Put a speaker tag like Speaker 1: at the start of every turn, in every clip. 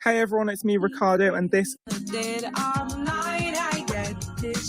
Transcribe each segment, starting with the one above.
Speaker 1: Hey everyone, it's me, Ricardo, and this
Speaker 2: Dead all night, I get this.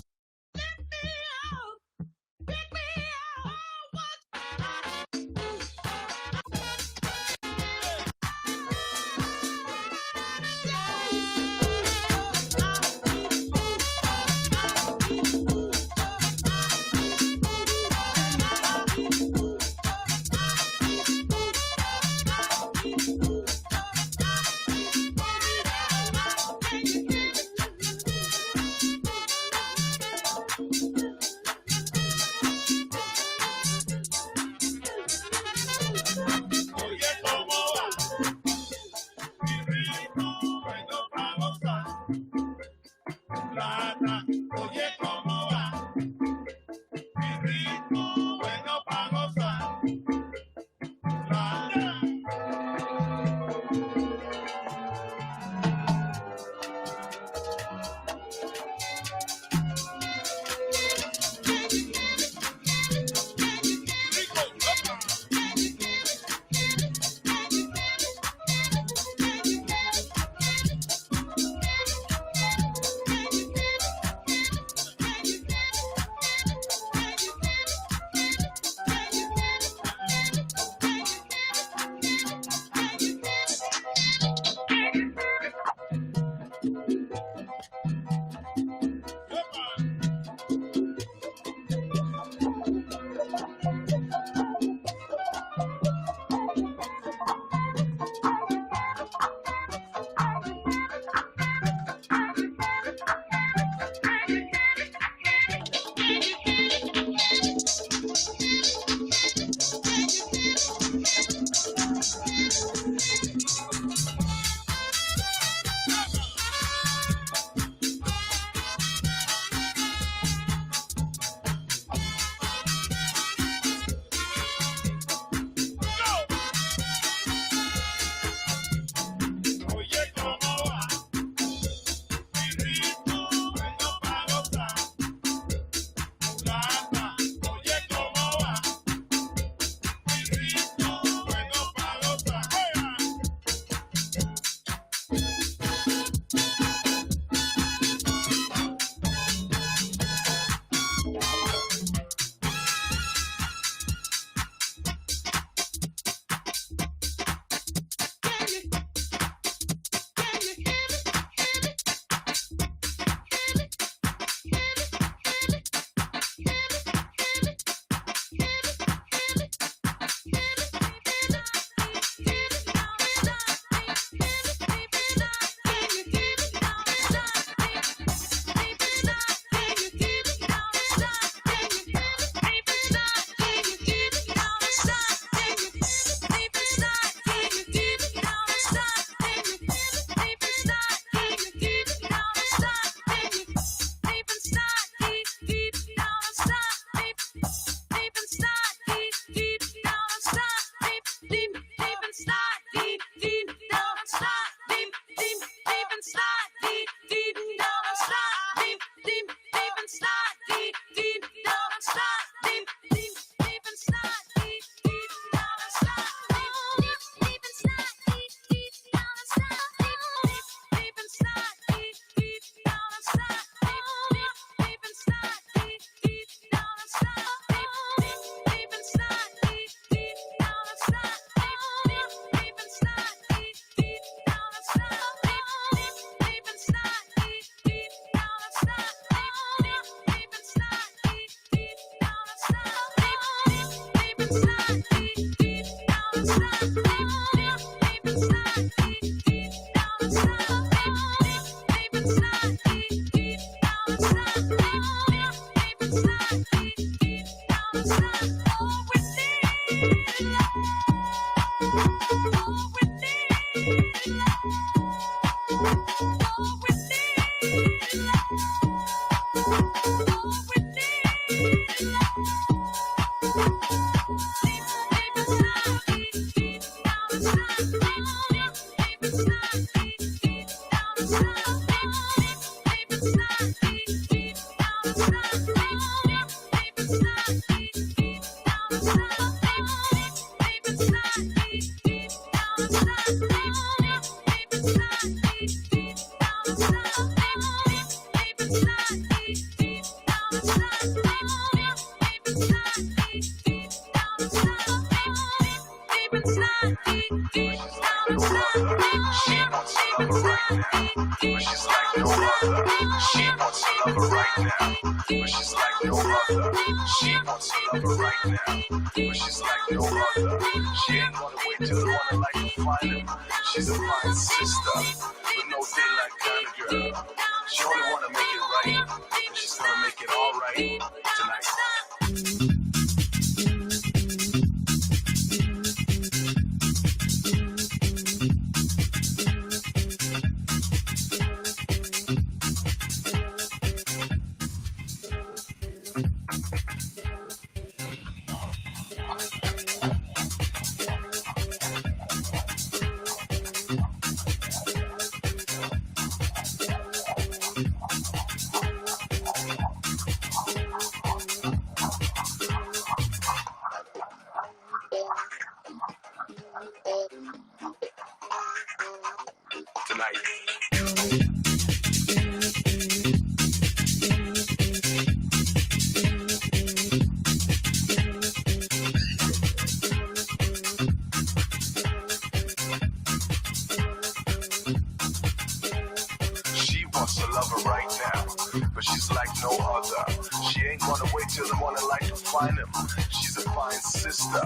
Speaker 3: She's a fine sister,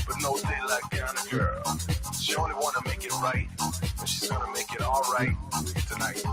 Speaker 3: but no daylight kind of girl. She only wanna make it right, but she's gonna make it all right tonight.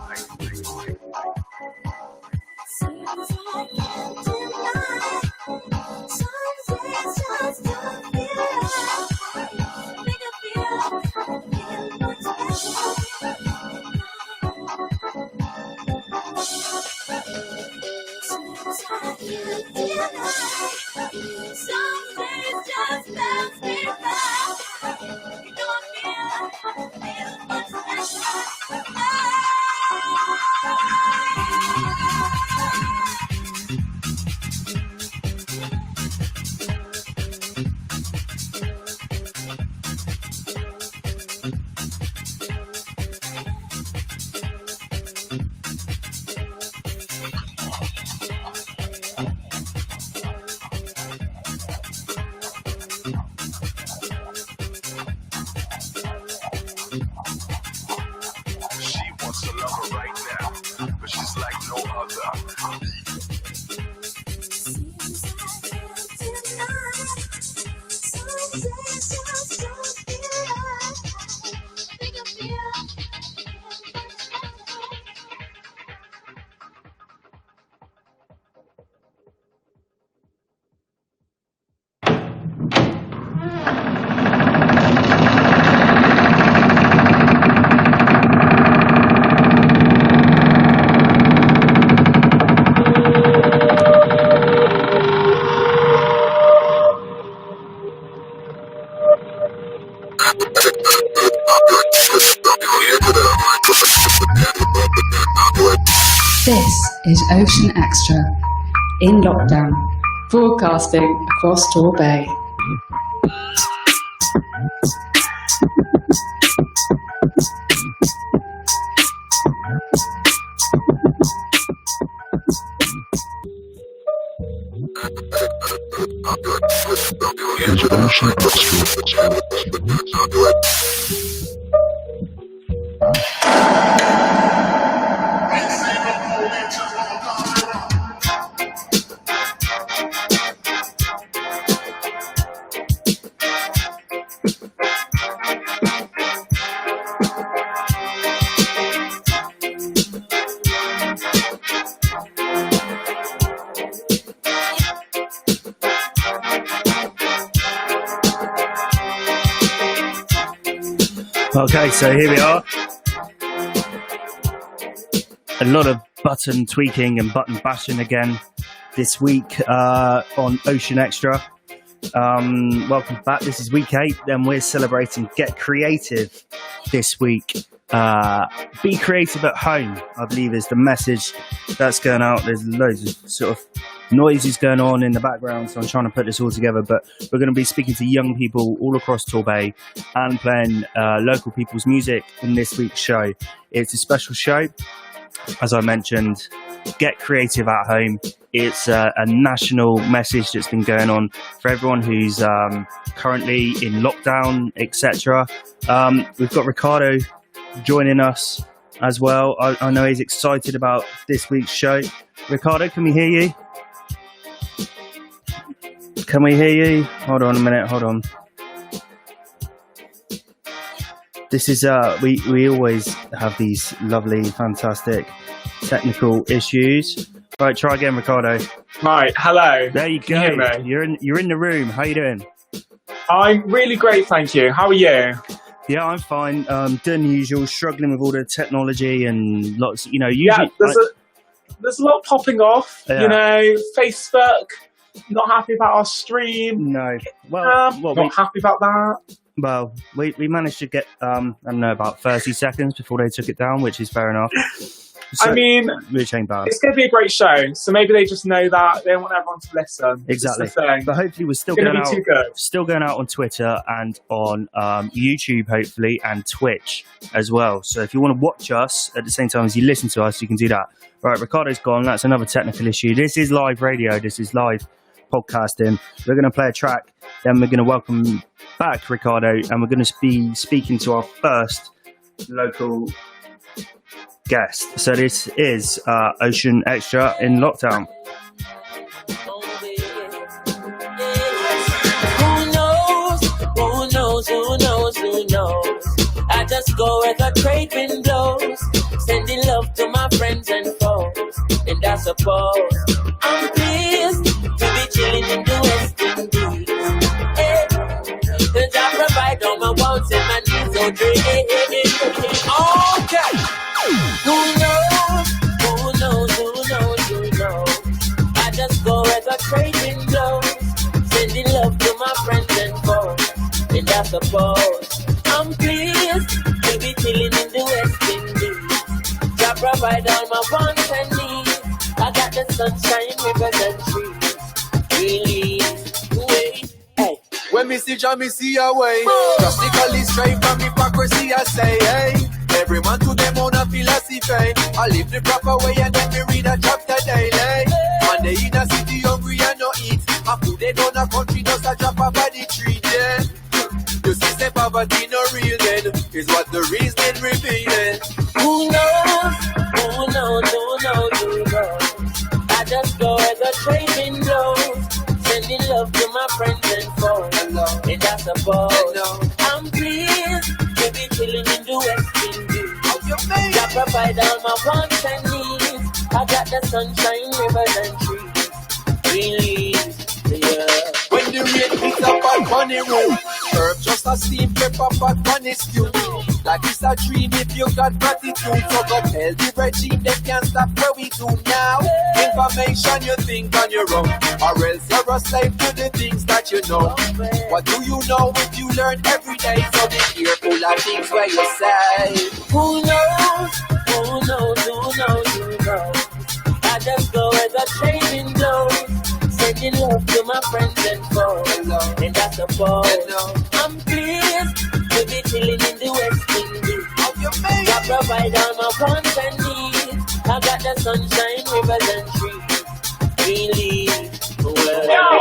Speaker 4: This is Ocean Extra, in lockdown, broadcasting across Torbay.
Speaker 5: Okay, so here we are. A lot of button tweaking and button bashing again this week on Ocean Extra. Welcome back. This is week 8, and we're celebrating Get Creative this week. Be creative at home, I believe, is the message that's going out. There's loads of sort of noises going on in the background, so I'm trying to put this all together. But we're going to be speaking to young people all across Torbay and playing local people's music in this week's show. It's a special show, as I mentioned. get creative at home. It's a national message that's been going on for everyone who's currently in lockdown, etc. We've got Ricardo joining us as well. I know he's excited about this week's show. Ricardo, can we hear you? Can we hear you? Hold on a minute, hold on. This is, we always have these lovely, fantastic technical issues. Right, try again, Ricardo.
Speaker 6: Right, hello.
Speaker 5: There you go.
Speaker 6: Can you hear me?
Speaker 5: You're in the room. How you doing?
Speaker 6: I'm really great, thank you. How are you?
Speaker 5: Yeah, I'm fine. Doing the usual, struggling with all the technology and lots, usually...
Speaker 6: Yeah, there's a lot popping off.
Speaker 5: Yeah.
Speaker 6: Facebook, not happy about our stream.
Speaker 5: No.
Speaker 6: Not happy about that.
Speaker 5: Well, we managed to get, I don't know, about 30 seconds before they took it down, which is fair enough. So, which ain't bad.
Speaker 6: It's going to be a great show, so maybe they just know that they want everyone to listen.
Speaker 5: Exactly.
Speaker 6: But
Speaker 5: hopefully we're still going out on Twitter and on YouTube, hopefully, and Twitch as well. So if you want to watch us at the same time as you listen to us, you can do that. Right, Ricardo's gone. That's another technical issue. This is live radio. This is live podcasting. We're going to play a track, then we're going to welcome back Ricardo, and we're going to be speaking to our first local guest. So this is Ocean Extra in lockdown.
Speaker 7: Who knows? I just go where the trade wind blows, sending love to my friends and foes. And I suppose I'm pleased to be chilling in the West Indies. Cause I provide all my wants and my needs, so dream. Okay. Who knows? I just go where the trade wind blows, sending love to my friends and foes. And I suppose I'm pleased to be chilling in the West Indies. I provide all my wants and needs. I got the sunshine, rivers and trees. Really, wait, hey.
Speaker 8: When me see Jah, me see a way. Drastically straight from hypocrisy, I say, hey. Every man to them own a philosophy. I live the proper way and then me read a chapter daily. And they in a city hungry and no eat. And food they don't a country just a drop off of the tree, yeah. You see, say poverty no real then is what the reason revealing.
Speaker 7: Who knows? I just go where the trading blows, sending love to my friends and foes. And I suppose I'm pleased to be chilling in the West Indies. I provide all my wants and needs. I got the sunshine, rivers and trees. Really, yeah.
Speaker 8: When the rain hits up on funny room, herb just a steam pepper pot funny stew. Like it's a dream if you got gratitude. So go tell the regime they can't stop where we do now. Information you think on your own, or else you're a slave to the things that you know. What do you know if you learn every day? So be careful of things where you say.
Speaker 7: Who knows? I just go where the trading goes, sending love to my friends and foes. And I suppose I'm pleased to be chilling in the West Indies. I provide all my wants and needs. I got the sunshine, rivers and trees. Really, well.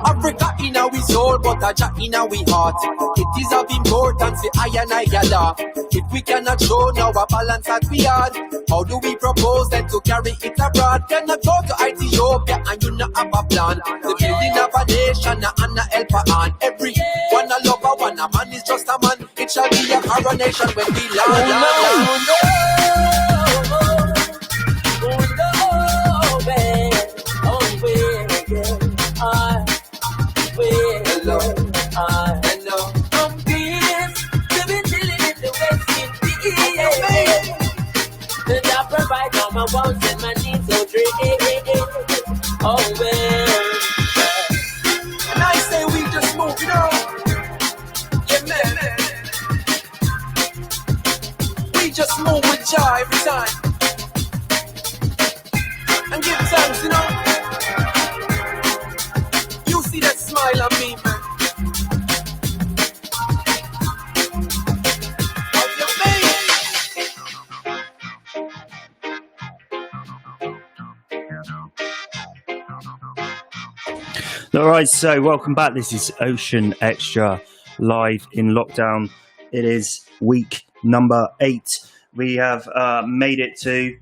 Speaker 8: Africa in our soul, but a Jah in our heart. It is of importance for I and I gather. If we cannot show now a balance that we had, how do we propose then to carry it abroad? Cannot go to Ethiopia and you not have a plan. The building of a nation and a helper on. Every one a lover, one a man is just a man. It shall be a coronation when we land.
Speaker 7: I'm pleased to be chilling in the West Indies. That I provide all my wants and my needs, so dream. Oh well.
Speaker 8: And I say we just move it on. Yeah, man. We just move with joy every time. And give thanks, you know. You see that smile on me, man.
Speaker 5: right, so welcome back. This is Ocean Extra live in lockdown. It is week number 8. We have made it to.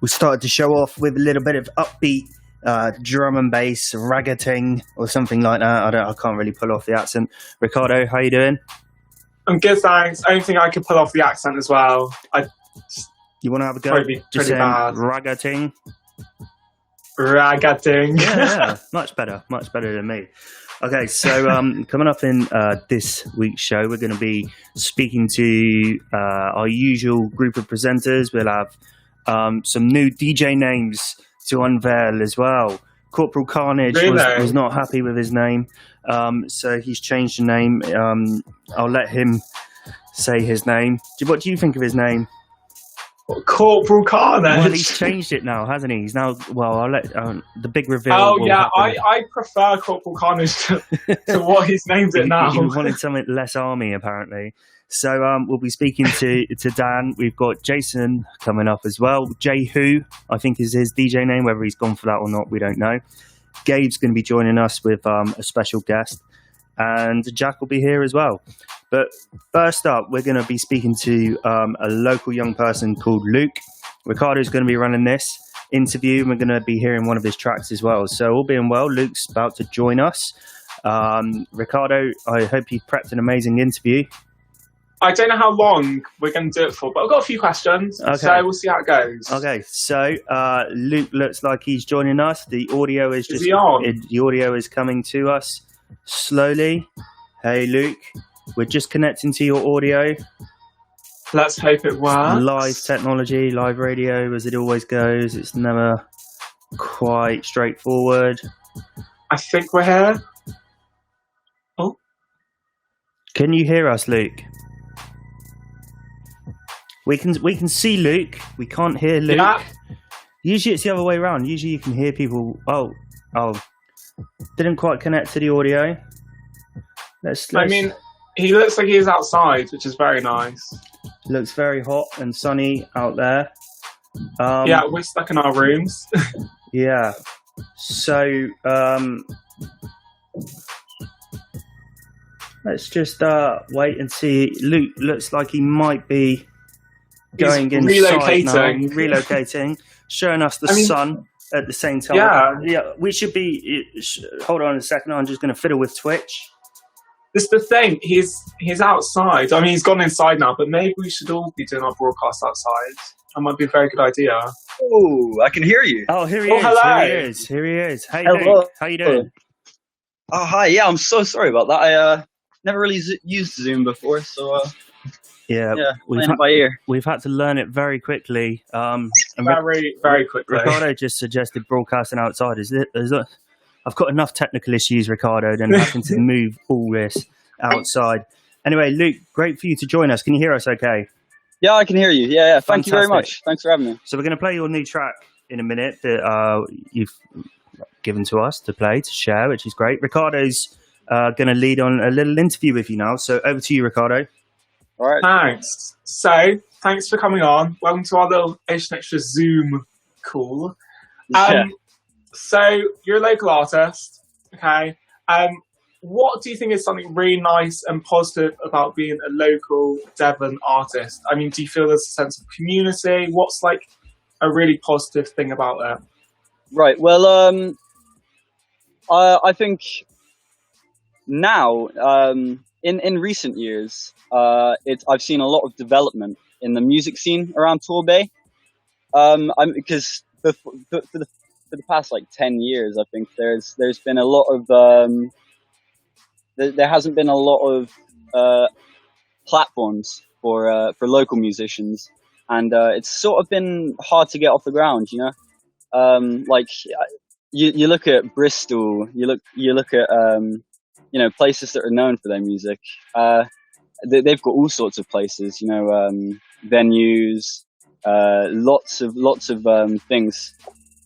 Speaker 5: We started to show off with a little bit of upbeat drum and bass, raggating or something like that. I can't really pull off the accent. Ricardo, how you doing?
Speaker 6: I'm good, thanks. I don't think I could pull off the accent as well.
Speaker 5: You want to have a go?
Speaker 6: Pretty bad.
Speaker 5: Raggating.
Speaker 6: Raggating.
Speaker 5: Yeah, much better than me. Okay, so coming up in this week's show, we're going to be speaking to our usual group of presenters. We'll have some new DJ names to unveil as well. Corporal Carnage was not happy with his name, so he's changed the name. I'll let him say his name. What do you think of his name?
Speaker 6: Corporal Carnage.
Speaker 5: Well, he's changed it now, hasn't he? He's now. Well, I'll let the big reveal.
Speaker 6: Oh yeah, I prefer Corporal Carnage to what he's named it now.
Speaker 5: He wanted something less army, apparently. So we'll be speaking to Dan. We've got Jason coming up as well. J-Who, I think is his DJ name. Whether he's gone for that or not, we don't know. Gabe's going to be joining us with a special guest. And Jack will be here as well. But first up, we're going to be speaking to a local young person called Luke. Ricardo's going to be running this interview, and we're going to be hearing one of his tracks as well. So all being well, Luke's about to join us. Ricardo, I hope you've prepped an amazing interview.
Speaker 6: I don't know how long we're going to do it for, but I've got a few questions,
Speaker 5: okay.
Speaker 6: So we'll see how it goes.
Speaker 5: Okay, so Luke looks like he's joining us. The audio is
Speaker 6: he on?
Speaker 5: The audio is coming to us slowly. Hey, Luke, we're just connecting to your audio.
Speaker 6: Let's hope it works.
Speaker 5: Live technology, live radio, as it always goes. It's never quite straightforward.
Speaker 6: I think we're here. Oh,
Speaker 5: can you hear us, Luke? We can see Luke. We can't hear Luke.
Speaker 6: Yeah.
Speaker 5: Usually it's the other way around. Usually you can hear people. Oh, didn't quite connect to the audio. Let's...
Speaker 6: I mean, he looks like he's outside, which is very nice.
Speaker 5: Looks very hot and sunny out there.
Speaker 6: Yeah, we're stuck in our rooms.
Speaker 5: Yeah. So let's just wait and see. Luke looks like he might be going inside
Speaker 6: relocating.
Speaker 5: now. He's relocating, showing us the sun at the same time. Yeah. We should be. Hold on a second. I'm just going to fiddle with Twitch.
Speaker 6: This is the thing. He's outside. I mean, he's gone inside now, but maybe we should all be doing our broadcast outside. That might be a very good idea.
Speaker 9: Oh, I can hear you.
Speaker 5: Oh, here he is.
Speaker 6: Hello.
Speaker 5: Here he is. Hey,
Speaker 9: hello.
Speaker 5: Luke. How you doing?
Speaker 9: Oh, hi. Yeah, I'm so sorry about that. I never really used Zoom before, so
Speaker 5: yeah,
Speaker 9: playing it by ear.
Speaker 5: We've had to learn it very quickly. And
Speaker 6: very quickly.
Speaker 5: Ricardo just suggested broadcasting outside. I've got enough technical issues, Ricardo, than having to move all this outside. Anyway, Luke, great for you to join us. Can you hear us okay?
Speaker 9: Yeah, I can hear you. Yeah. Thank you very
Speaker 5: Fantastic.
Speaker 9: much. Thanks for having me.
Speaker 5: So we're going to play your new track in a minute that you've given to us to play, to share, which is great. Ricardo's going to lead on a little interview with you now. So over to you, Ricardo.
Speaker 9: All right.
Speaker 6: Thanks. So, thanks for coming on. Welcome to our little Ocean Extra Zoom call. So, you're a local artist, okay? What do you think is something really nice and positive about being a local Devon artist? I mean, do you feel there's a sense of community? What's like a really positive thing about that?
Speaker 9: Right. Well, I think now, in recent years, I've seen a lot of development in the music scene around Torbay. Because for the past like 10 years, I think there's been a lot of there hasn't been a lot of platforms for local musicians, and it's sort of been hard to get off the ground. You know, like you look at Bristol, you look at places that are known for their music. They've got all sorts of places. You know, venues, lots of things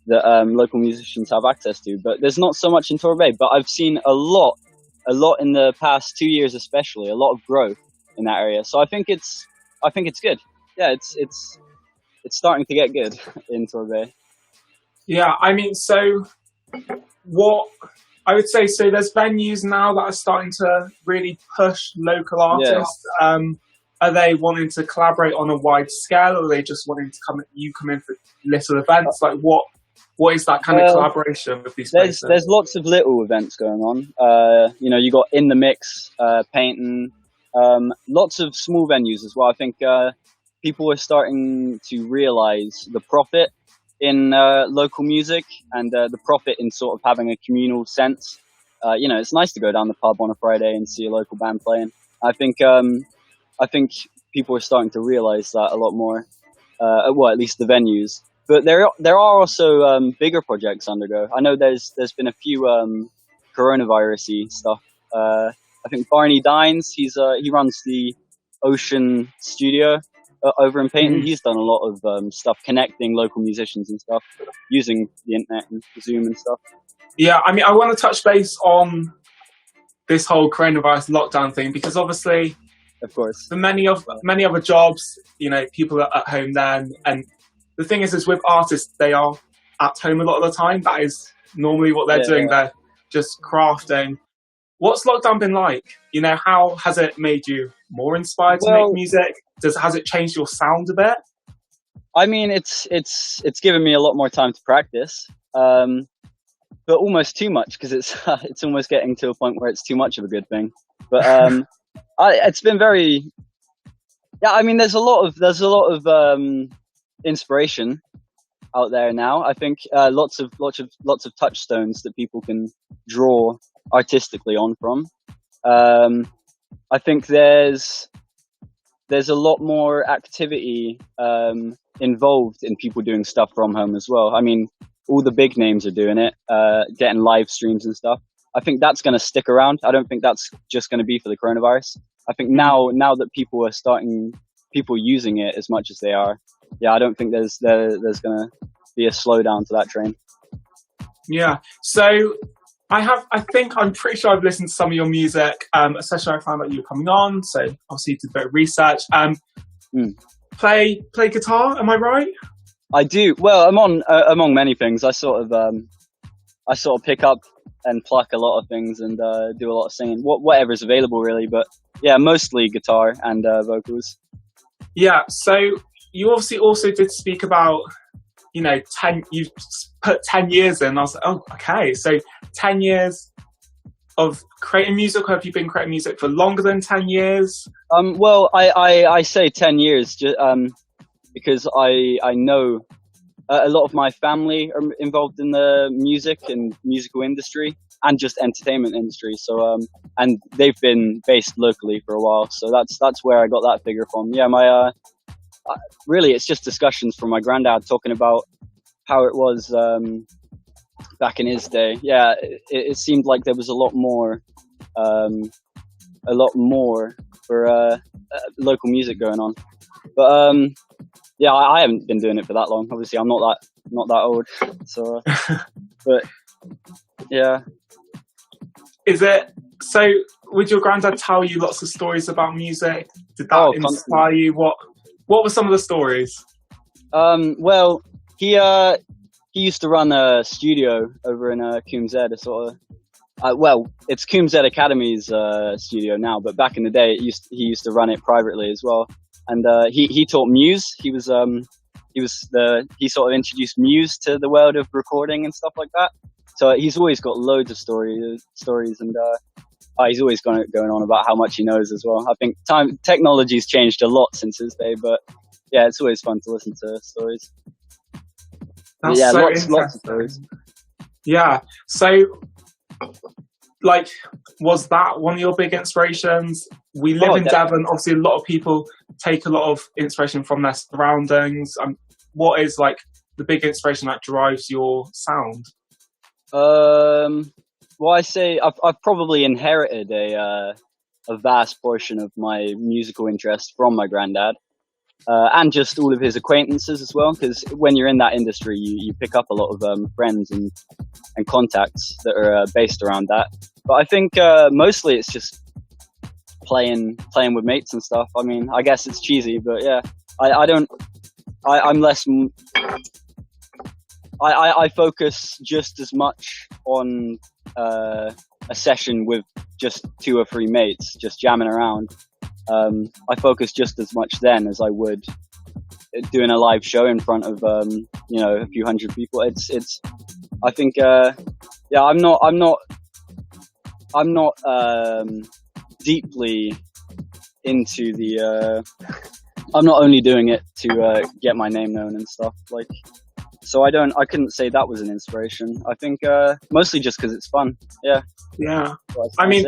Speaker 9: that local musicians have access to, but there's not so much in Torbay. But I've seen a lot in the past 2 years, especially a lot of growth in that area. So I think it's good. Yeah, it's starting to get good in Torbay.
Speaker 6: Yeah, I mean, so what I would say, so there's venues now that are starting to really push local artists. Are they wanting to collaborate on a wide scale, or are they just wanting to come in for little events? Like what is that kind of collaboration with these places?
Speaker 9: There's lots of little events going on. You got In the Mix, Painting, lots of small venues as well. I think people are starting to realize the profit in local music and the profit in sort of having a communal sense. It's nice to go down the pub on a Friday and see a local band playing. I think people are starting to realize that a lot more. Well, at least the venues. But there are also bigger projects undergo. I know there's been a few coronavirus-y stuff. I think Barney Dines, he runs the Ocean Studio over in Payton. He's done a lot of stuff connecting local musicians and stuff using the internet and Zoom and stuff.
Speaker 6: Yeah, I mean, I want to touch base on this whole coronavirus lockdown thing, because obviously,
Speaker 9: of course,
Speaker 6: for many other jobs, people are at home then, and the thing is with artists, they are at home a lot of the time. That is normally what they're doing. Yeah. They're just crafting. What's lockdown been like? How has it made you more inspired to make music? Has it changed your sound a bit?
Speaker 9: I mean, it's given me a lot more time to practice, but almost too much, because it's almost getting to a point where it's too much of a good thing. But it's been very, I mean, there's a lot of inspiration out there now. I think lots of touchstones that people can draw artistically on from. I think there's a lot more activity involved in people doing stuff from home as well. I mean, all the big names are doing it, getting live streams and stuff. I think that's going to stick around. I don't think that's just going to be for the coronavirus. I think now that people using it as much as they are, I don't think there's going to be a slowdown to that train. Yeah.
Speaker 6: So I'm pretty sure I've listened to some of your music, especially I found out you were coming on. So obviously you did a bit of research. Play guitar, am I right?
Speaker 9: I do. Well, among many things, I sort of pick up and pluck a lot of things and do a lot of singing, whatever's available really. But yeah, mostly guitar and vocals.
Speaker 6: Yeah. So you obviously also did speak about, you put 10 years in. I was like, oh, okay. So 10 years of creating music, or have you been creating music for longer than 10 years?
Speaker 9: Well, I say 10 years because I know a lot of my family are involved in the music and musical industry and just entertainment industry. So, and they've been based locally for a while. So that's where I got that figure from. Yeah, really, it's just discussions from my granddad talking about how it was back in his day. Yeah, it seemed like there was a lot more for local music going on. But yeah, I haven't been doing it for that long. Obviously, I'm not that old. So, but yeah.
Speaker 6: Is it so? Would your granddad tell you lots of stories about music? Did that inspire you? What were some of the stories?
Speaker 9: Well, he used to run a studio over in Coombs Head, it's Coombs Head Academy's studio now, but back in the day, he used to run it privately as well. And he taught Muse. He sort of introduced Muse to the world of recording and stuff like that. So he's always got loads of stories, and he's always going on about how much he knows as well. I think technology's changed a lot since his day, but yeah, it's always fun to listen to stories.
Speaker 6: That's
Speaker 9: yeah,
Speaker 6: so
Speaker 9: lots of stories.
Speaker 6: Yeah. So, was that one of your big inspirations? We live in Devon. Obviously, a lot of people take a lot of inspiration from their surroundings. What is the big inspiration that drives your sound?
Speaker 9: Well, I say I've probably inherited a vast portion of my musical interest from my granddad, and just all of his acquaintances as well. Because when you're in that industry, you pick up a lot of friends and contacts that are based around that. But I think mostly it's just playing with mates and stuff. I mean, I guess it's cheesy, but yeah, I'm less. I focus just as much on a session with just 2 or 3 mates, just jamming around. I focus just as much then as I would doing a live show in front of a few hundred people. It's I think I'm not deeply into the I'm not only doing it to get my name known and stuff, like, so I couldn't say that was an inspiration. I think mostly just because it's fun. Yeah.
Speaker 6: I mean,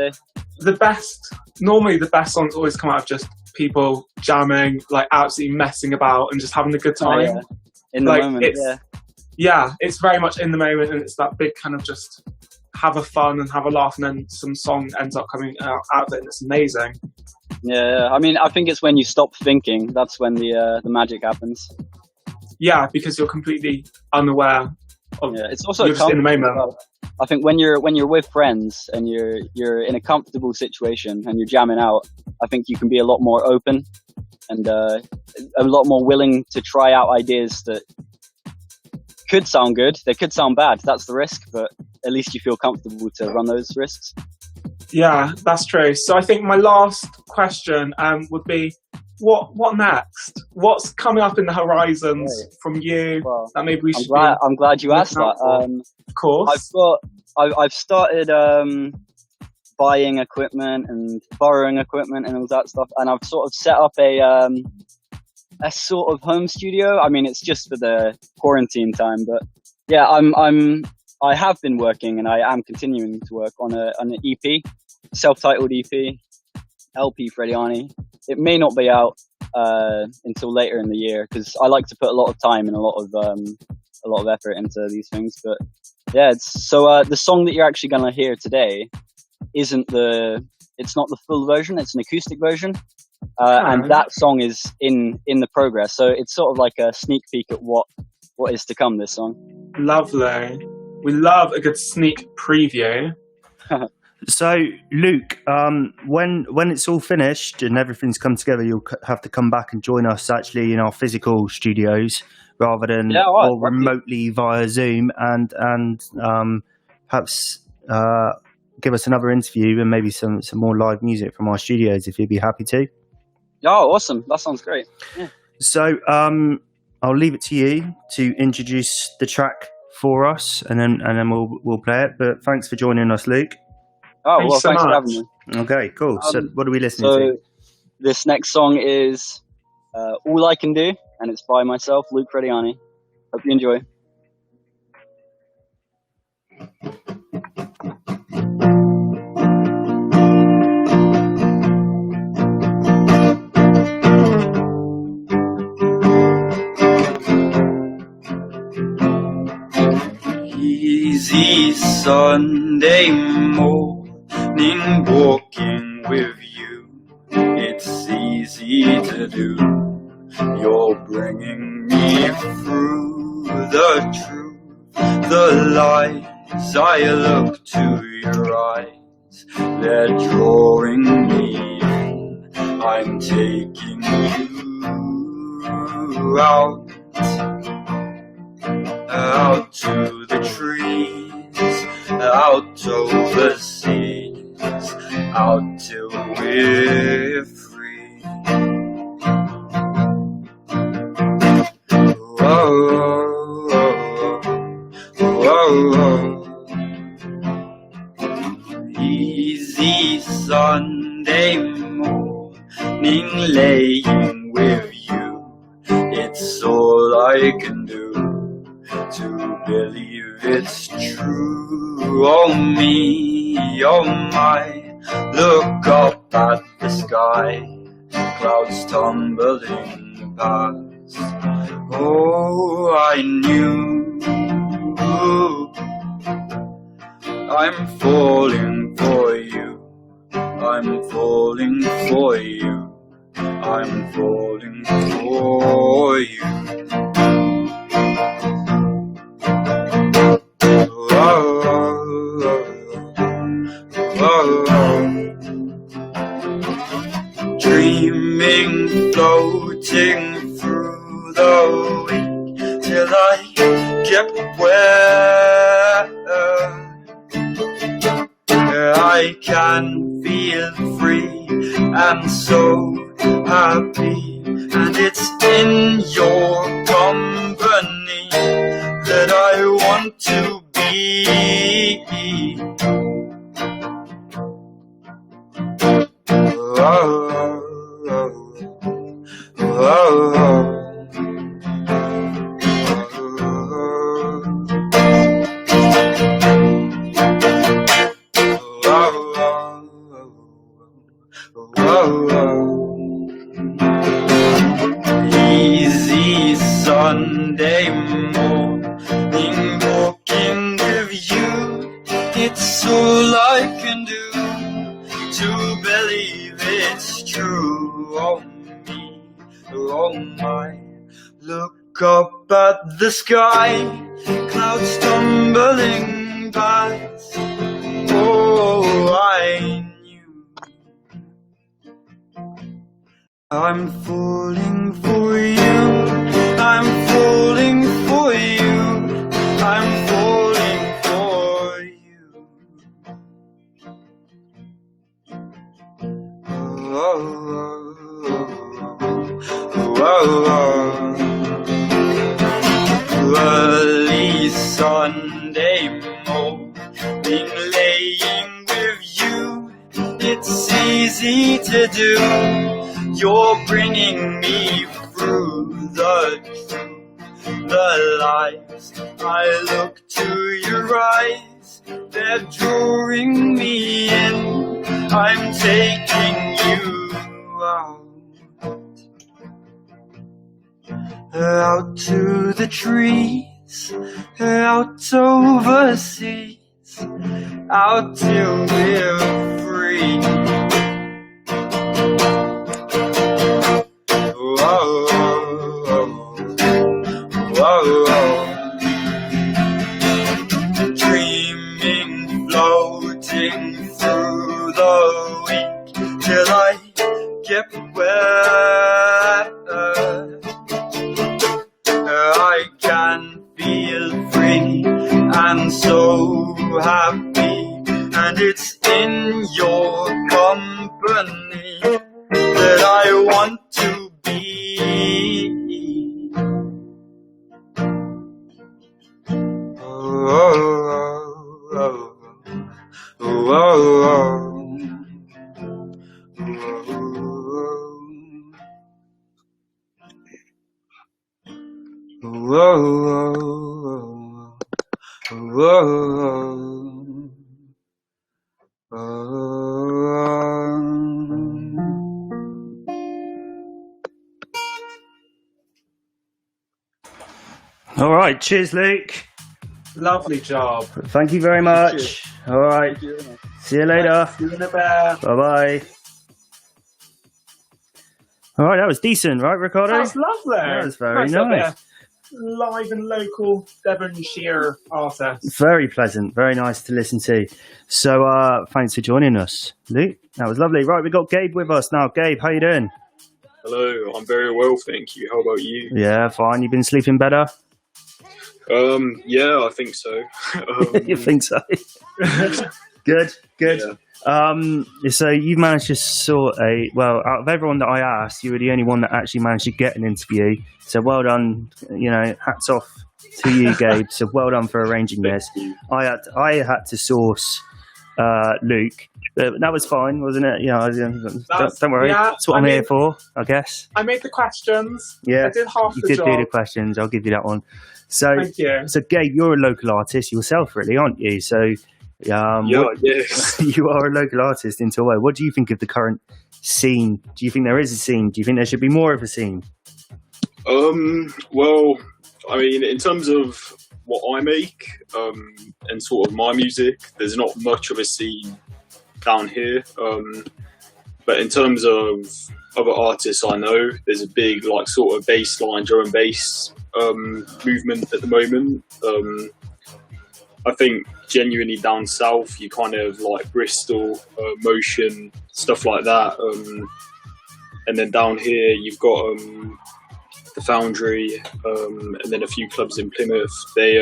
Speaker 6: normally the best songs always come out of just people jamming, like absolutely messing about and just having a good time.
Speaker 9: In the moment.
Speaker 6: It's very much in the moment, and it's that big kind of just have a fun and have a laugh, and then some song ends up coming out of it, and it's amazing.
Speaker 9: Yeah, I mean, I think it's when you stop thinking, that's when the magic happens.
Speaker 6: Yeah, because you're completely unaware of.
Speaker 9: Yeah, it's also
Speaker 6: you're just in the moment.
Speaker 9: Well. I think when you're with friends and you're in a comfortable situation and you're jamming out, I think you can be a lot more open and a lot more willing to try out ideas that could sound good. They could sound bad. That's the risk, but at least you feel comfortable to run those risks.
Speaker 6: Yeah, that's true. So I think my last question would be, what next? What's coming up in the horizons from you that maybe we should?
Speaker 9: I'm glad you asked that.
Speaker 6: Of course.
Speaker 9: I've started buying equipment and borrowing equipment and all that stuff, and I've sort of set up a sort of home studio. I mean, it's just for the quarantine time, but yeah, I have been working, and I am continuing to work on an EP, self-titled EP, LP Frediani. It may not be out until later in the year, because I like to put a lot of time and a lot of effort into these things. But yeah, the song that you're actually gonna hear today it's not the full version. It's an acoustic version, and that song is in the progress. So it's sort of like a sneak peek at what is to come. This song.
Speaker 6: Lovely. We love a good sneak preview.
Speaker 5: So, Luke, when it's all finished and everything's come together, you'll have to come back and join us actually in our physical studios rather than remotely via Zoom, and perhaps give us another interview and maybe some more live music from our studios if you'd be happy to.
Speaker 9: Oh, awesome! That sounds great. Yeah.
Speaker 5: So, I'll leave it to you to introduce the track for us, and then we'll play it. But thanks for joining us, Luke.
Speaker 9: Oh, well, thanks for having me.
Speaker 5: Okay, cool. So what are we listening to?
Speaker 9: This next song is All I Can Do, and it's by myself, Luke Frediani. Hope you enjoy.
Speaker 10: Easy Sunday morning walking with you, it's easy to do. You're bringing me through the truth, the lies. I look to your eyes, they're drawing me in. I'm taking you out to the trees, out over seas, out till we're free. Whoa, whoa, whoa. Easy Sunday morning laying with you, it's all I can do to believe it's true. Oh me, oh my, look up at the sky, clouds tumbling past. Oh, I knew I'm falling for you, I'm falling for you, I'm falling for you. Dreaming, floating through the week till I get I can feel free and so happy, and it's in your company that I want to be. Oh, oh, oh, oh. Easy Sunday morning walking with you, it's all I can do to believe it's true. Oh me, oh my, look up at the sky, clouds tumbling past. Oh, I I'm falling for you, I'm falling for you, I'm falling for you. Oh, oh, oh, oh. Early Sunday morning laying with you, it's easy to do. You're bringing me through the lights. I look to your eyes, they're drawing me in. I'm taking you out to the trees, out overseas, out till we're free. Dreaming, floating through the week till I get where I can feel free and so happy, and it's in your company that I want to be.
Speaker 5: All right, cheers, Luke.
Speaker 6: Lovely job.
Speaker 5: Thank you very much. All right, see you later.
Speaker 6: See you in a bit.
Speaker 5: Bye-bye. All right, that was decent, right, Ricardo?
Speaker 6: That was lovely.
Speaker 5: That was very nice.
Speaker 6: Live and local Devonshire artist.
Speaker 5: Very pleasant, very nice to listen to. So, thanks for joining us, Luke. That was lovely. Right, we got Gabe with us now. Gabe, how you doing?
Speaker 11: Hello, I'm very well, thank you. How about you?
Speaker 5: Yeah, fine. You been sleeping better?
Speaker 11: Yeah, I think so.
Speaker 5: You think so? Good. Yeah. So you managed to sort out of everyone that I asked, you were the only one that actually managed to get an interview. So well done. You know, hats off to you, Gabe. So well done for arranging this. I had to source Luke. That was fine, wasn't it? Don't worry.
Speaker 6: Yeah,
Speaker 5: that's what I'm here for, I guess.
Speaker 6: I made the questions.
Speaker 5: Yeah,
Speaker 6: I did half the job.
Speaker 5: You did do the questions. I'll give you that one. So,
Speaker 6: thank you.
Speaker 5: So, Gabe, you're a local artist yourself, really, aren't you? So,
Speaker 11: yes.
Speaker 5: You are a local artist in Torway. What do you think of the current scene? Do you think there is a scene? Do you think there should be more of a scene?
Speaker 11: Well, I mean, in terms of what I make and sort of my music, there's not much of a scene down here. But in terms of other artists I know, there's a big sort of bass line, drum and bass movement at the moment. I think genuinely down south, you kind of like Bristol, Motion, stuff like that. And then down here, you've got the Foundry, and then a few clubs in Plymouth. They,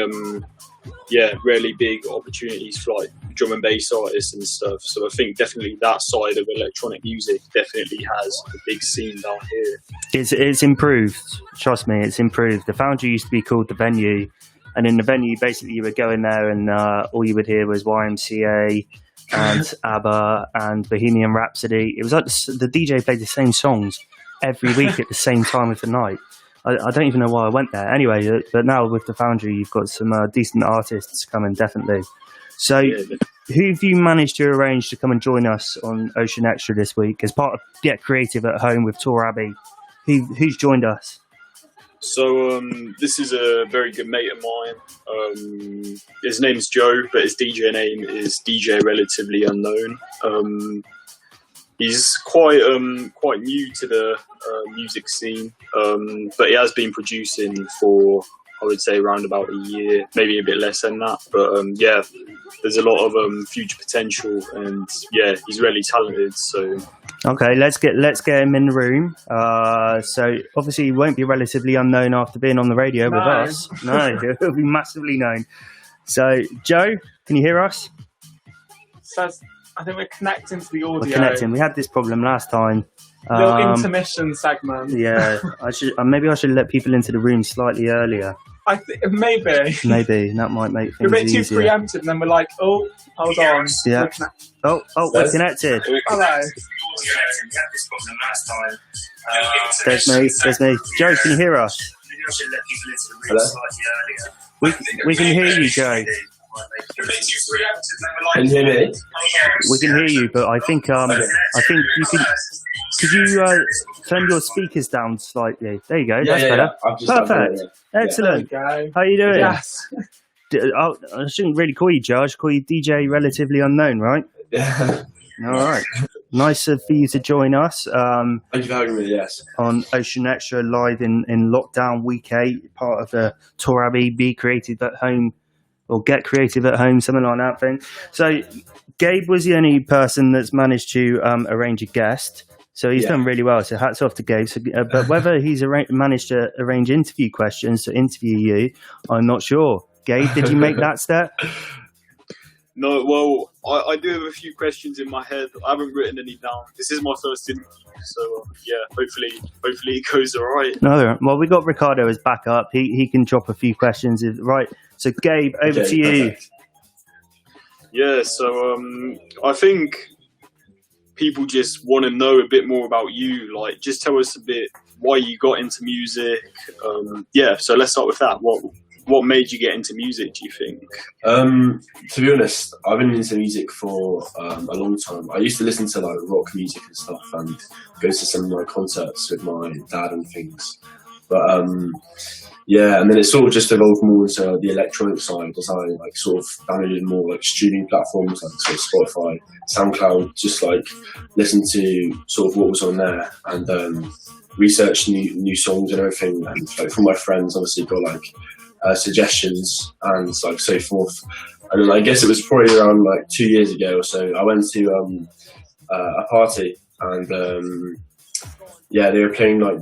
Speaker 11: really big opportunities for drum and bass artists and stuff. So I think definitely that side of electronic music definitely has a big scene down here.
Speaker 5: It's improved. Trust me, it's improved. The Foundry used to be called The Venue, and in The Venue, basically, you would go in there and all you would hear was YMCA and ABBA and Bohemian Rhapsody. It was like the DJ played the same songs every week at the same time of the night. I don't even know why I went there. Anyway, but now with The Foundry, you've got some decent artists coming, definitely. So who have you managed to arrange to come and join us on Ocean Extra this week as part of Get Creative at Home with Tor Abbey? Who's joined us?
Speaker 11: So this is a very good mate of mine. His name's Joe, but his DJ name is DJ Relatively Unknown. He's quite new to the music scene, but he has been producing for, I would say, around about a year, maybe a bit less than that. But yeah, there's a lot of future potential, and yeah, he's really talented. So
Speaker 5: okay, let's get him in the room. So obviously, he won't be relatively unknown after being on the radio with us. No, he'll be massively known. So Joe, can you hear us?
Speaker 6: Says, I think we're connecting to the audio.
Speaker 5: We're connecting. We had this problem last time.
Speaker 6: Little intermission segment.
Speaker 5: Yeah, I should maybe I should let people into the room slightly earlier.
Speaker 6: I think maybe.
Speaker 5: Maybe that might make things
Speaker 6: We're a bit too
Speaker 5: easier.
Speaker 6: Preemptive, and then we're like, oh, hold on.
Speaker 5: Yeah. We're connected.
Speaker 6: Hello.
Speaker 5: There's me. Joe, can you hear us?
Speaker 12: Hello?
Speaker 5: We can hear you, Joe.
Speaker 12: Can you hear me?
Speaker 5: We can hear you, but I think you can. Could you turn your speakers down slightly? There you go. That's better. Perfect. Excellent. How are you doing?
Speaker 6: Yes.
Speaker 5: I shouldn't really call you Joe. I should call you DJ Relatively Unknown, right?
Speaker 12: Yeah.
Speaker 5: All right. Nice for you to join us.
Speaker 12: Thank you for having me, yes.
Speaker 5: On Ocean Extra live in lockdown week 8, part of the Tor Abbey Be Creative at Home or Get Creative at Home, something like that thing. So Gabe was the only person that's managed to arrange a guest. So he's done really well. So hats off to Gabe. So, but whether he's managed to arrange interview questions to interview you, I'm not sure. Gabe, did you make that step?
Speaker 11: No, well, I do have a few questions in my head. I haven't written any down. This is my first interview, so yeah, hopefully it goes all right.
Speaker 5: No, well, we got Ricardo as backup. He can drop a few questions, right? So Gabe, over to you.
Speaker 11: Perfect. Yeah, so I think people just want to know a bit more about you. Like, just tell us a bit why you got into music. Yeah, so let's start with that. What made you get into music, do you think?
Speaker 12: To be honest, I've been into music for a long time. I used to listen to like rock music and stuff and go to some of my concerts with my dad and things. But yeah, and then it sort of just evolved more into the electronic side as I like sort of downloaded more like streaming platforms like sort of Spotify, SoundCloud, just like listen to sort of what was on there and research new songs and everything. And like from my friends, obviously got like suggestions and like so forth. And then I guess it was probably around like 2 years ago or so, I went to a party and yeah, they were playing like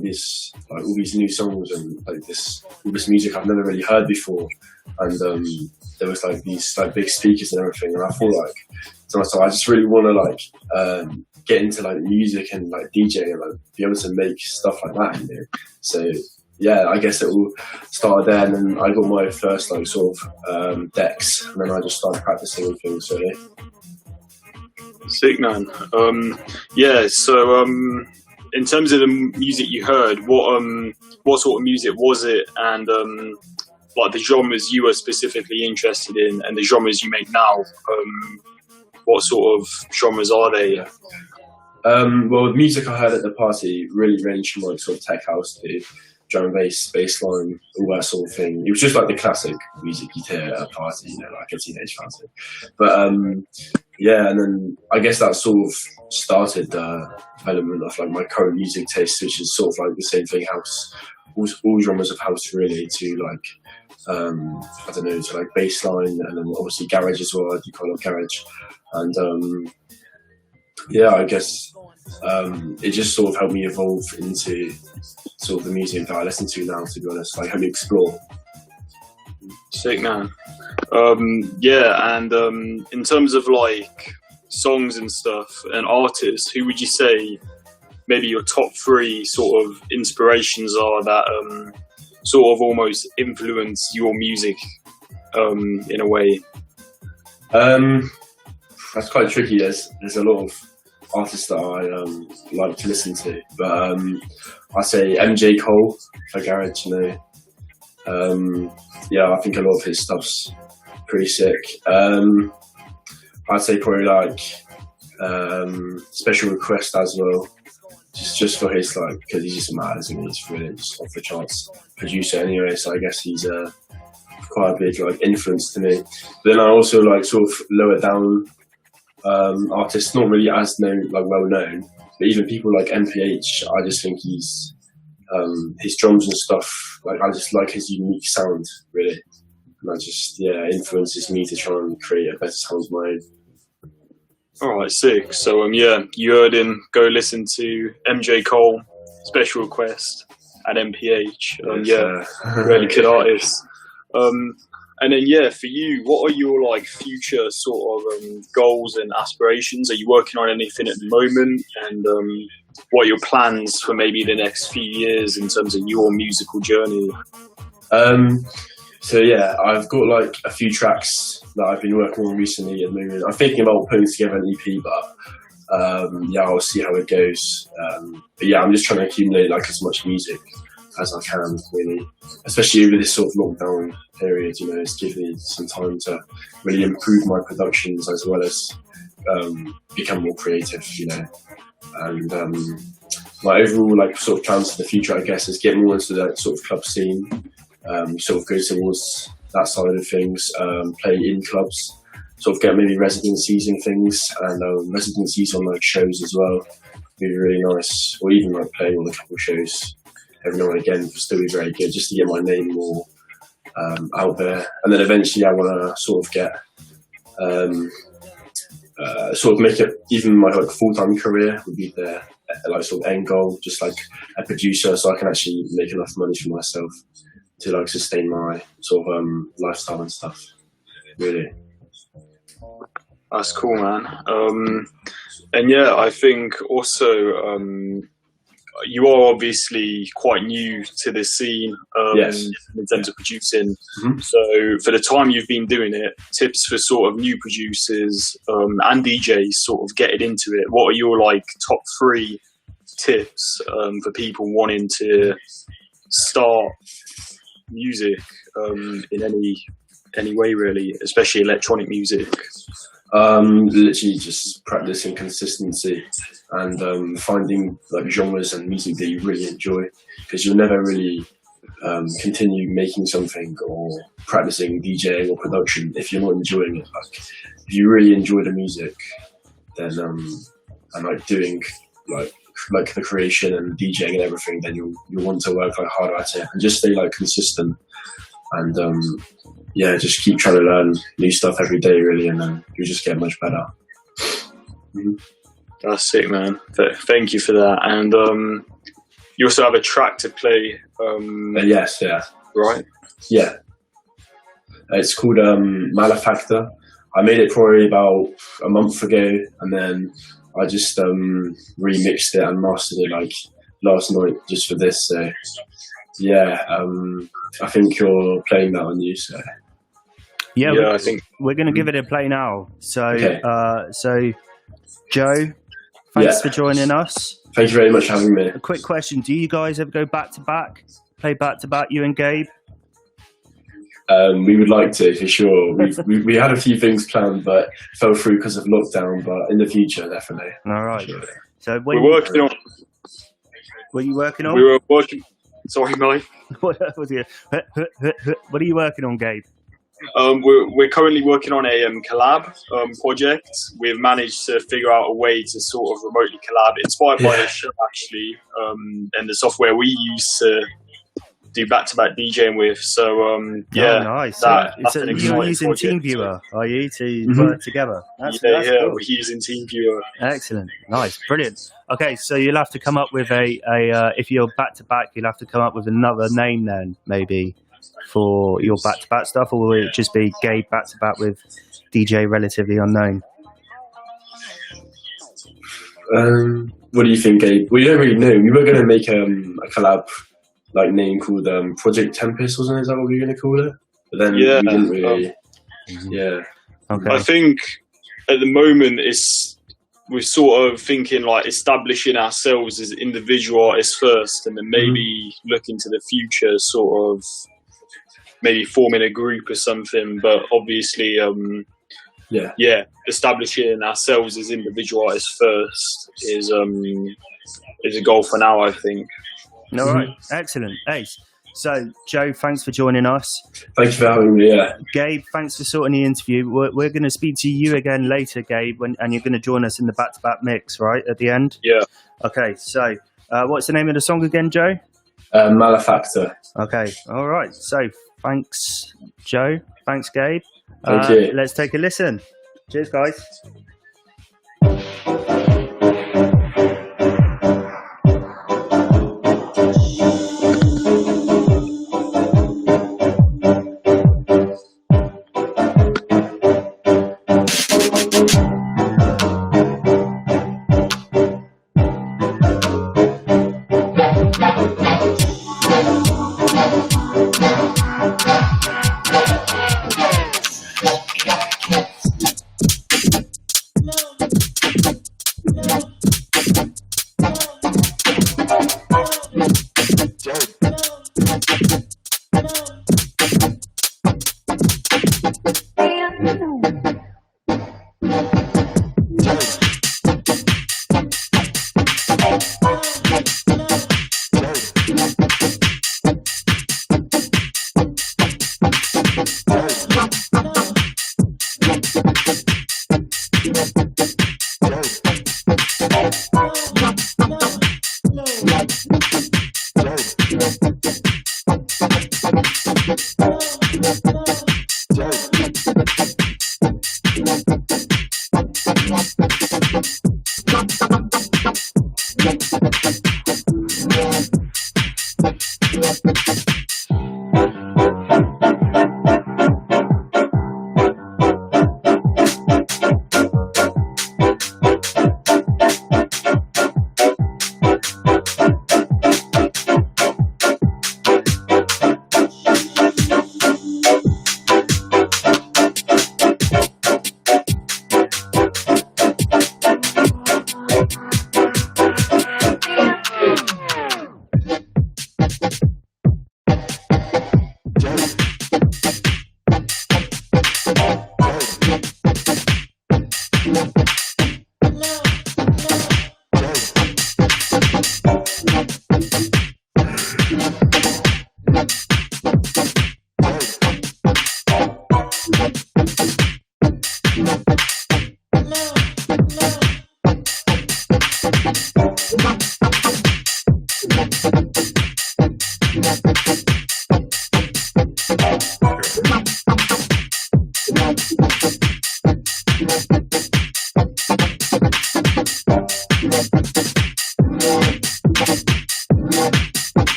Speaker 12: all these new songs and like all this music I've never really heard before. And there was like these like big speakers and everything. And I thought like to myself, I just really want to like get into like music and like DJ and like be able to make stuff like that, you know. So yeah, I guess it all started there, and then I got my first like sort of decks, and then I just started practicing and things. So yeah.
Speaker 11: Sick, man. Yeah, so in terms of the music you heard, what sort of music was it, and like the genres you were specifically interested in, and the genres you make now? What sort of genres are they?
Speaker 12: Well, the music I heard at the party really ranged from like sort of tech house to drum and bass line, all that sort of thing. It was just like the classic music you'd hear at a party, you know, like a teenage party. But yeah, and then I guess that sort of started the development of like my current music taste, which is sort of like the same thing, house, all genres of house really, to like I don't know, to like bass line, and then obviously garage as well. I do quite a lot of garage, and yeah, I guess it just sort of helped me evolve into sort of the music that I listen to now, to be honest, like help me explore.
Speaker 11: Sick, man. Yeah, and in terms of like songs and stuff and artists, who would you say maybe your top 3 sort of inspirations are that sort of almost influence your music in a way?
Speaker 12: That's quite tricky. There's a lot of artists that I like to listen to, but I say MJ Cole for garage. Yeah, I think a lot of his stuff's pretty sick. I'd say probably like Special Request as well, just for his like, because he's just mad, isn't he? He's really just off the charts producer anyway, so I guess he's quite a big like influence to me. But then I also like sort of lower down artists, not really as well known, but even people like MPH. I just think he's his drums and stuff. Like I just like his unique sound really, and that just influences me to try and create a better sound of my own.
Speaker 11: All right, sick. So yeah, you heard him. Go listen to MJ Cole, Special Request, and MPH. Really good artists. And then for you, what are your like future sort of goals and aspirations? Are you working on anything at the moment? And what are your plans for maybe the next few years in terms of your musical journey?
Speaker 12: So yeah, I've got like a few tracks that I've been working on recently at the moment. I'm thinking about putting together an EP, but I'll see how it goes. But yeah, I'm just trying to accumulate like as much music as I can, really, especially over this sort of lockdown period. It's given me some time to really improve my productions as well as become more creative. And my overall like sort of plans for the future, I guess, is get more into that sort of club scene. Sort of go towards that side of things, play in clubs, sort of get maybe residencies and things, and residencies on like shows as well. Be really nice, or even like playing on a couple of shows every now and again would still be very good, just to get my name more out there. And then eventually I want to sort of get sort of make it even my like full-time career would be the like sort of end goal, just like a producer, so I can actually make enough money for myself to like sustain my sort of lifestyle and stuff, really.
Speaker 11: That's cool, man. And yeah, I think also you are obviously quite new to this scene
Speaker 12: yes.
Speaker 11: in terms of producing. Mm-hmm. So for the time you've been doing it, tips for sort of new producers and DJs sort of getting into it. What are your like top 3 tips for people wanting to start music in any way, really, especially electronic music?
Speaker 12: Literally just practicing consistency and finding like genres and music that you really enjoy, because you'll never really continue making something or practicing DJing or production if you're not enjoying it. Like if you really enjoy the music, then and like doing like the creation and DJing and everything, then you'll want to work like hard at it and just stay like consistent and just keep trying to learn new stuff every day, really, and then you just get much better. Mm-hmm.
Speaker 11: That's sick, man. Thank you for that. And you also have a track to play.
Speaker 12: Yes, yeah.
Speaker 11: Right?
Speaker 12: Yeah. It's called Malefactor. I made it probably about a month ago, and then I just remixed it and mastered it like last night just for this. So yeah, I think you're playing that on you. So
Speaker 5: yeah,
Speaker 11: I think
Speaker 5: we're going to give it a play now. So
Speaker 12: okay.
Speaker 5: So Joe, thanks for joining us.
Speaker 12: Thank you very much for having me.
Speaker 5: A quick question: do you guys ever go back to back? Play back to back, you and Gabe?
Speaker 12: We would like to, for sure. We had a few things planned, but fell through because of lockdown. But in the future, definitely.
Speaker 5: All right.
Speaker 12: Sure.
Speaker 5: So
Speaker 11: we're working on.
Speaker 5: What are you working on?
Speaker 11: We were working. Sorry, Mike.
Speaker 5: What are you working on, Gabe?
Speaker 11: We're currently working on a collab project. We've managed to figure out a way to sort of remotely collab, inspired by the show actually, and the software we use to do back-to-back DJing with. So
Speaker 5: nice.
Speaker 11: That's
Speaker 5: you're using TeamViewer, are you, to work together? That's cool.
Speaker 11: We're using TeamViewer.
Speaker 5: Excellent, nice, brilliant. Okay, so you'll have to come up with a if you're back-to-back, you'll have to come up with another name then, maybe. for your back-to-back stuff, or will it just be Gabe back-to-back with DJ Relatively Unknown?
Speaker 12: What do you think, Gabe? We don't really know. We were going to make a collab name called Project Tempest, wasn't it? Is that what we were going to call it? But then we didn't really. Yeah.
Speaker 5: Okay.
Speaker 11: I think at the moment we're sort of thinking like establishing ourselves as individual artists first, and then maybe look into the future, sort of maybe forming a group or something. But obviously, establishing ourselves as individual artists first is a goal for now, I think.
Speaker 5: All right, excellent, ace. So, Joe, thanks for joining us.
Speaker 12: Thanks for having me. Yeah.
Speaker 5: Gabe, thanks for sorting the interview. We're going to speak to you again later, Gabe, and you're going to join us in the back-to-back mix, right, at the end?
Speaker 11: Yeah.
Speaker 5: Okay, so what's the name of the song again, Joe?
Speaker 12: Malefactor.
Speaker 5: Okay, all right. So, thanks, Joe. Thanks, Gabe.
Speaker 12: Thank you.
Speaker 5: Let's take a listen. Cheers, guys.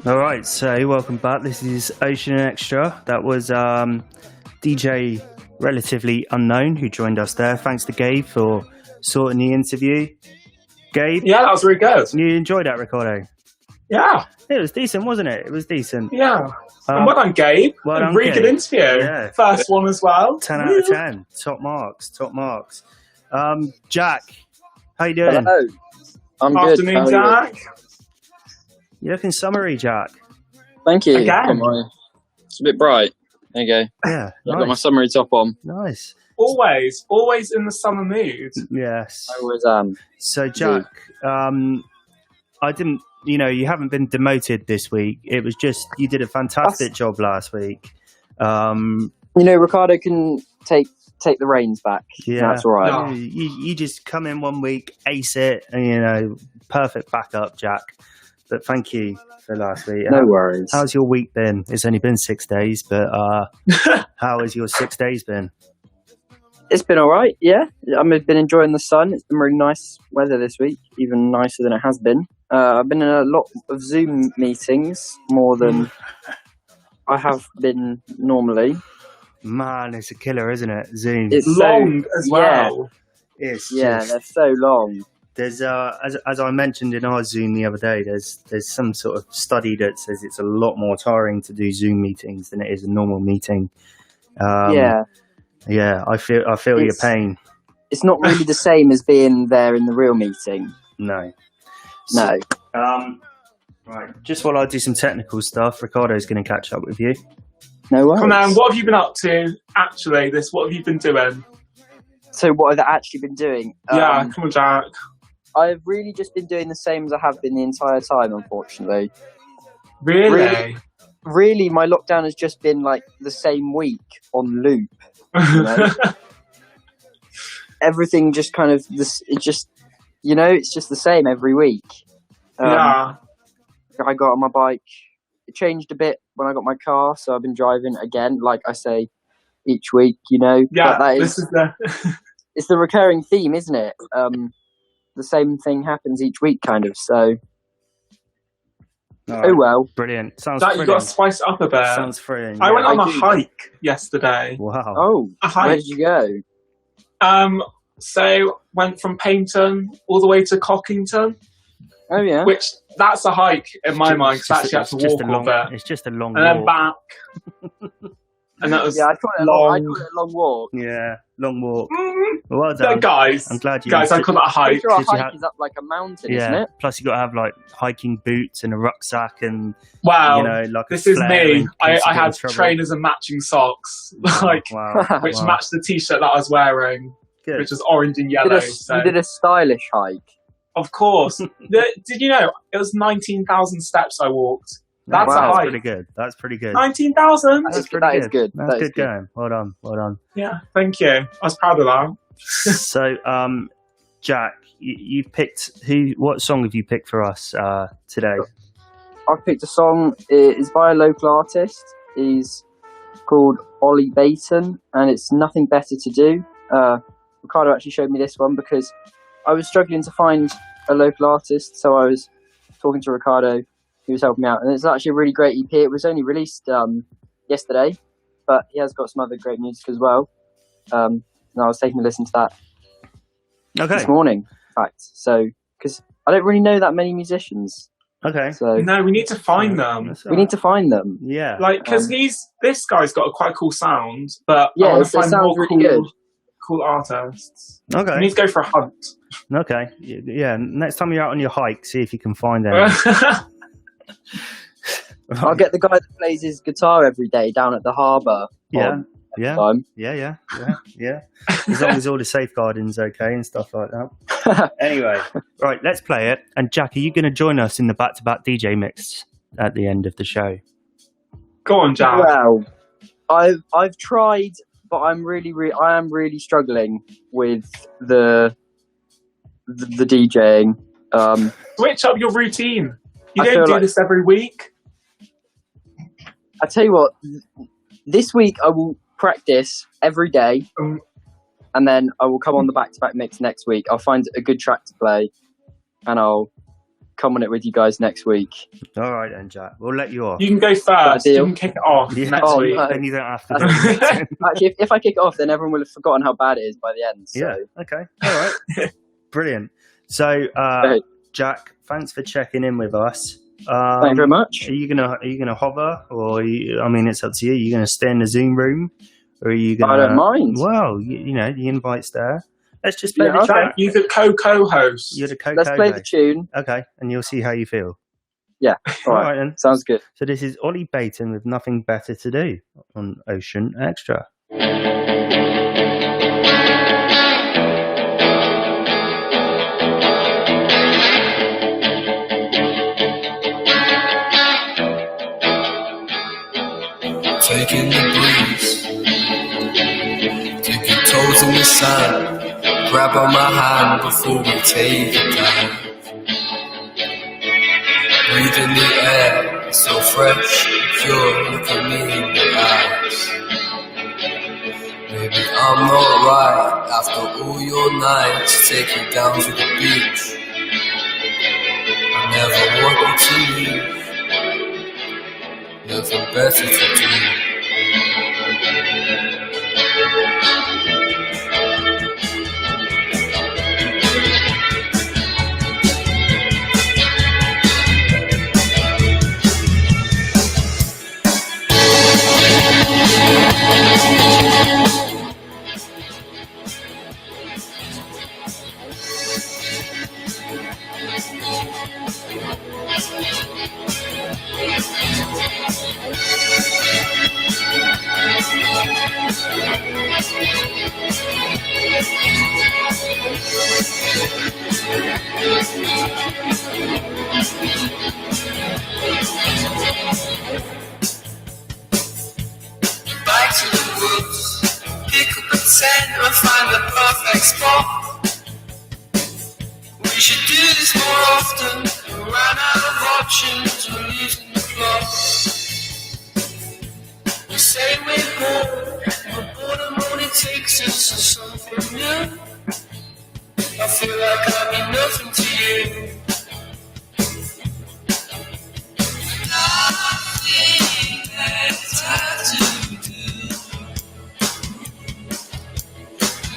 Speaker 5: All right, so welcome back. This is Ocean Extra. That was DJ Relatively Unknown who joined us there. Thanks to Gabe for sorting the interview. Gabe?
Speaker 6: Yeah, that was really good.
Speaker 5: You enjoyed that, Ricardo?
Speaker 6: Yeah.
Speaker 5: It was decent, wasn't it? It was decent.
Speaker 6: Yeah. And well done, Gabe.
Speaker 5: Well done,
Speaker 6: really
Speaker 5: Gabe.
Speaker 6: good interview.
Speaker 5: Yeah.
Speaker 6: First one as well.
Speaker 5: 10 out of 10. Top marks. Jack, how you doing?
Speaker 13: Hello. I'm
Speaker 6: Afternoon,
Speaker 13: good.
Speaker 6: Jack.
Speaker 5: You're looking summery, Jack.
Speaker 13: Thank you.
Speaker 6: Again.
Speaker 13: It's a bit bright. There you go.
Speaker 5: Yeah.
Speaker 13: I've got my summery top on.
Speaker 5: Nice.
Speaker 6: Always in the summer mood.
Speaker 5: Yes.
Speaker 13: I always am.
Speaker 5: So, Jack, I didn't, you haven't been demoted this week. It was just, you did a fantastic job last week.
Speaker 13: Ricardo can take the reins back.
Speaker 5: Yeah.
Speaker 13: That's all right.
Speaker 5: No. You just come in one week, ace it, and, perfect backup, Jack. but thank you for last week.
Speaker 13: No worries.
Speaker 5: How's your week been? It's only been 6 days, but how has your 6 days been?
Speaker 13: It's been all right, yeah. I've been enjoying the sun. It's been really nice weather this week, even nicer than it has been. I've been in a lot of Zoom meetings, more than I have been normally.
Speaker 5: Man, it's a killer, isn't it? Zoom.
Speaker 13: It's
Speaker 6: long as well.
Speaker 5: It's
Speaker 13: yeah,
Speaker 5: just,
Speaker 13: they're so long.
Speaker 5: there's as I mentioned in our Zoom the other day, there's some sort of study that says it's a lot more tiring to do Zoom meetings than it is a normal meeting. Yeah, I feel your pain.
Speaker 13: It's not really the same as being there in the real meeting.
Speaker 5: No.
Speaker 13: No.
Speaker 5: Right. Just while I do some technical stuff, Ricardo's going to catch up with you.
Speaker 13: No worries.
Speaker 6: Come on, what have you been up to? Actually, what have you been doing?
Speaker 13: So what have I actually been doing?
Speaker 6: Yeah, come on, Jack.
Speaker 13: I've really just been doing the same as I have been the entire time, unfortunately.
Speaker 6: Really?
Speaker 13: Really, my lockdown has just been like the same week on loop. You know? Everything just kind of it's just the same every week.
Speaker 6: Yeah.
Speaker 13: I got on my bike. It changed a bit when I got my car, so I've been driving again, like I say, each week. Yeah, but that
Speaker 6: this is the.
Speaker 13: It's the recurring theme, isn't it? The same thing happens each week, kind of. So.
Speaker 5: All
Speaker 13: Oh well.
Speaker 5: Brilliant. Sounds
Speaker 6: That
Speaker 5: brilliant.
Speaker 6: you got to spice it up a bit.
Speaker 5: Sounds thrilling.
Speaker 6: I went
Speaker 5: yeah.
Speaker 6: on a hike yesterday.
Speaker 5: Wow.
Speaker 13: Oh,
Speaker 6: A hike.
Speaker 13: where did you go?
Speaker 6: So went from Paignton all the way to Cockington.
Speaker 13: Oh yeah.
Speaker 6: Which that's a hike in my mind because actually I had to walk
Speaker 5: a
Speaker 6: a
Speaker 5: long,
Speaker 6: bit.
Speaker 5: It's just a long
Speaker 6: And then
Speaker 5: walk.
Speaker 6: back. And that was
Speaker 13: Yeah, I call it a long walk.
Speaker 5: Yeah, long walk. Well
Speaker 6: So
Speaker 5: done.
Speaker 6: guys,
Speaker 5: I'm glad you.
Speaker 6: I call that a hike.
Speaker 13: Sure, a
Speaker 5: Did you
Speaker 13: hike is up like a mountain,
Speaker 5: Yeah.
Speaker 13: isn't it?
Speaker 5: Plus, you got to have like hiking boots and a rucksack and
Speaker 6: Wow,
Speaker 5: like a
Speaker 6: this is
Speaker 5: flare
Speaker 6: me.
Speaker 5: in case you
Speaker 6: I
Speaker 5: get in
Speaker 6: had
Speaker 5: trouble.
Speaker 6: trainers and matching socks, like
Speaker 5: Wow.
Speaker 6: which
Speaker 5: wow.
Speaker 6: matched the t-shirt that I was wearing,
Speaker 5: Good.
Speaker 6: which was orange and yellow.
Speaker 13: You did a stylish hike.
Speaker 6: Of course. Did you know it was 19,000 steps I walked? That's
Speaker 5: Wow,
Speaker 6: a hike.
Speaker 5: pretty good. That's pretty good.
Speaker 6: 19,000.
Speaker 5: That's
Speaker 13: That is good.
Speaker 5: That's
Speaker 13: That is
Speaker 5: good going. Well done. Well done.
Speaker 6: Yeah, thank you. I was proud of that.
Speaker 5: So, Jack, you picked what song have you picked for us today?
Speaker 13: I've picked a song. It's by a local artist. He's called Ollie Baton, and it's Nothing Better to Do. Ricardo actually showed me this one because I was struggling to find a local artist, so I was talking to Ricardo, who was helping me out. And it's actually a really great EP. It was only released yesterday, but he has got some other great music as well. And I was taking a listen to that this morning, in fact. So, because I don't really know that many musicians.
Speaker 5: Okay.
Speaker 13: So
Speaker 6: No, we need to find them.
Speaker 13: we need to find them.
Speaker 5: Yeah.
Speaker 6: Like, because this guy's got a quite cool sound, but
Speaker 13: Yeah,
Speaker 6: I want
Speaker 13: it
Speaker 6: to find
Speaker 13: sounds
Speaker 6: more
Speaker 13: really good.
Speaker 6: cool artists.
Speaker 5: Okay.
Speaker 6: We need to go for a hunt.
Speaker 5: Okay. Yeah. Next time you're out on your hike, see if you can find them.
Speaker 13: I'll get the guy that plays his guitar every day down at the harbour.
Speaker 5: Yeah.
Speaker 13: on
Speaker 5: Yeah.
Speaker 13: time.
Speaker 5: Yeah. As long as all the safeguarding's okay and stuff like that. Anyway, right, let's play it. And Jack, are you going to join us in the back-to-back DJ mix at the end of the show?
Speaker 6: Go on, Jack.
Speaker 13: Well, I've tried, but I am really struggling with the DJing.
Speaker 6: Switch up your routine. You
Speaker 13: I
Speaker 6: don't
Speaker 13: feel
Speaker 6: do
Speaker 13: like-
Speaker 6: this every week.
Speaker 13: I tell you what, this week I will practice every day, and then I will come on the back-to-back mix next week. I'll find a good track to play, and I'll come on it with you guys next week.
Speaker 5: All right then, Jack. We'll let you off.
Speaker 6: You can go first. You can kick it off
Speaker 5: Yeah.
Speaker 6: next week.
Speaker 13: no.
Speaker 5: Then you don't have to do it.
Speaker 13: Actually, if I kick it off, then everyone will have forgotten how bad it is by the end. So.
Speaker 5: Yeah. Okay. All right. Brilliant. So, Jack, thanks for checking in with us.
Speaker 13: Thank you very much.
Speaker 5: Are you gonna hover, or it's up to you. Are you gonna stay in the Zoom room, or are you gonna?
Speaker 13: I don't mind.
Speaker 5: Well, the invite's there. Let's just play
Speaker 13: Yeah,
Speaker 5: the
Speaker 13: okay.
Speaker 5: track.
Speaker 6: You the co-host.
Speaker 5: You're the co.
Speaker 13: Let's play the tune.
Speaker 5: Okay, and you'll see how you feel.
Speaker 13: Yeah. All
Speaker 5: All
Speaker 13: right.
Speaker 5: right then.
Speaker 13: Sounds good.
Speaker 5: So this is Ollie Baton with Nothing Better to Do on Ocean Extra.
Speaker 14: Taking the breeze, dipping toes in the sand, grab on my hand before we take a dive. breathing the air, so fresh and pure. Look at me in the eyes. Maybe I'm not right after all your nights. Take you down to the beach. I never want you to leave. Nothing better to do.
Speaker 15: Back to the woods, pick up a tent and find the perfect spot. We should do this more often. We ran out of options, we're losing the plot. We say we're bored, but boredom only takes us to something new. I feel like I mean nothing to you. Nothing left to do.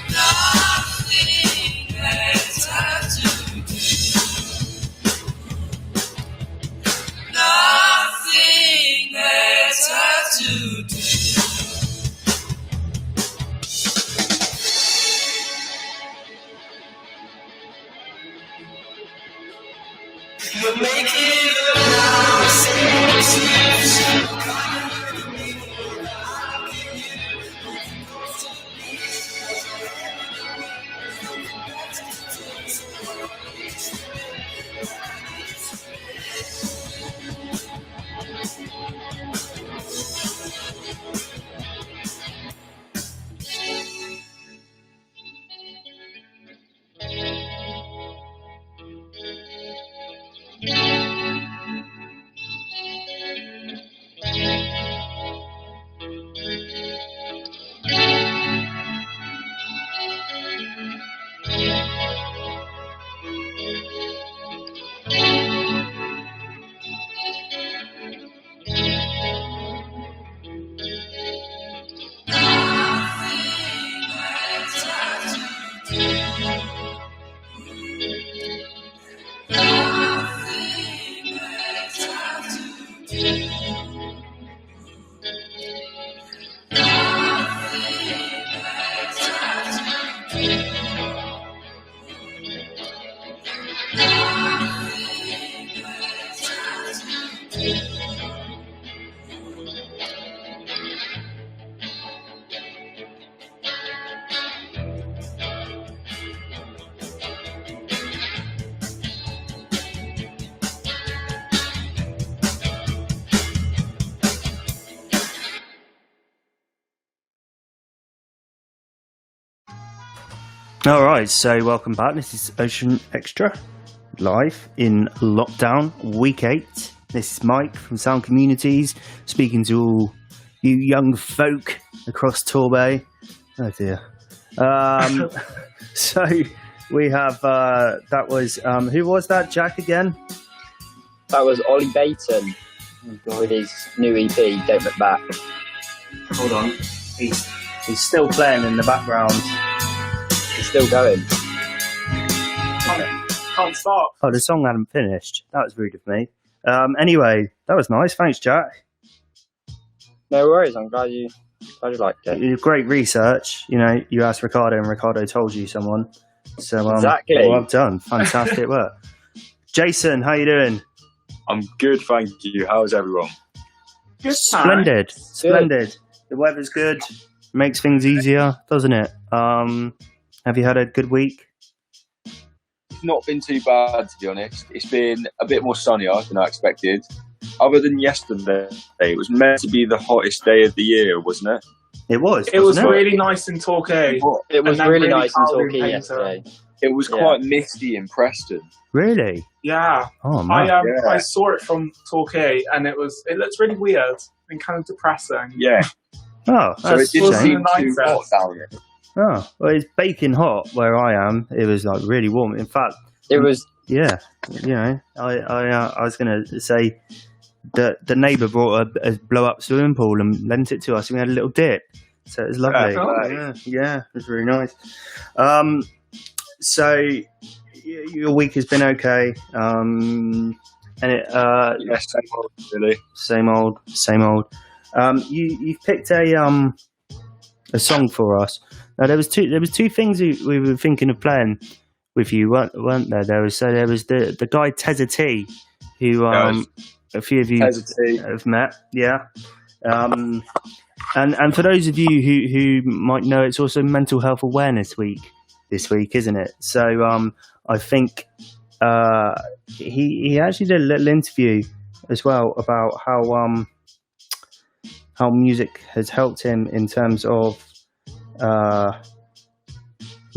Speaker 15: Nothing left to do. Nothing left to do. We're making it up now, same excuses.
Speaker 5: All right, so welcome back. This is Ocean Extra, live in lockdown, week 8. This is Mike from Sound Communities, speaking to all you young folk across Torbay. Oh dear. So we have, that was, who was that, Jack, again?
Speaker 13: That was Ollie Baton with his new EP, Don't Look Back.
Speaker 5: Hold on. He's still playing in the background.
Speaker 13: It's still going.
Speaker 6: Can't stop.
Speaker 5: Oh, the song hadn't finished. That was rude of me. Anyway, that was nice. Thanks, Jack.
Speaker 13: No worries. I'm glad you liked it.
Speaker 5: Great research. You know, you asked Ricardo and Ricardo told you someone. So
Speaker 13: exactly.
Speaker 5: Well done. Fantastic work. Jason, how you doing?
Speaker 16: I'm good, thank you. How's everyone?
Speaker 6: Good.
Speaker 5: Splendid. Splendid. The weather's good. Makes things easier, doesn't it? Have you had a good week?
Speaker 16: Not been too bad, to be honest. It's been a bit more sunnier than I expected. Other than yesterday, it was meant to be the hottest day of the year, wasn't it?
Speaker 5: It was.
Speaker 6: It was really nice in Torquay.
Speaker 13: It was really nice in Torquay yesterday.
Speaker 16: It was quite misty in Preston.
Speaker 5: Really?
Speaker 6: Yeah.
Speaker 5: Oh man.
Speaker 6: I saw it from Torquay, and it looked really weird and kind of depressing.
Speaker 16: Yeah.
Speaker 5: Oh,
Speaker 16: So it didn't seem too
Speaker 6: nice
Speaker 16: hot down here.
Speaker 5: Oh, well, it's baking hot where I am. It was like really warm. In fact,
Speaker 13: it was.
Speaker 5: Yeah, you know, I was going to say that the neighbour brought a blow up swimming pool and lent it to us, and we had a little dip. So it was lovely. Yeah, it was really nice. So your week has been okay, and it
Speaker 16: same old, really.
Speaker 5: Same old. You've picked a song for us. Now there was two things we were thinking of playing with you, weren't there? There was the guy Tezza T, who a few of you have met, yeah. And for those of you who might know, it's also Mental Health Awareness Week this week, isn't it? So I think he actually did a little interview as well about how music has helped him in terms of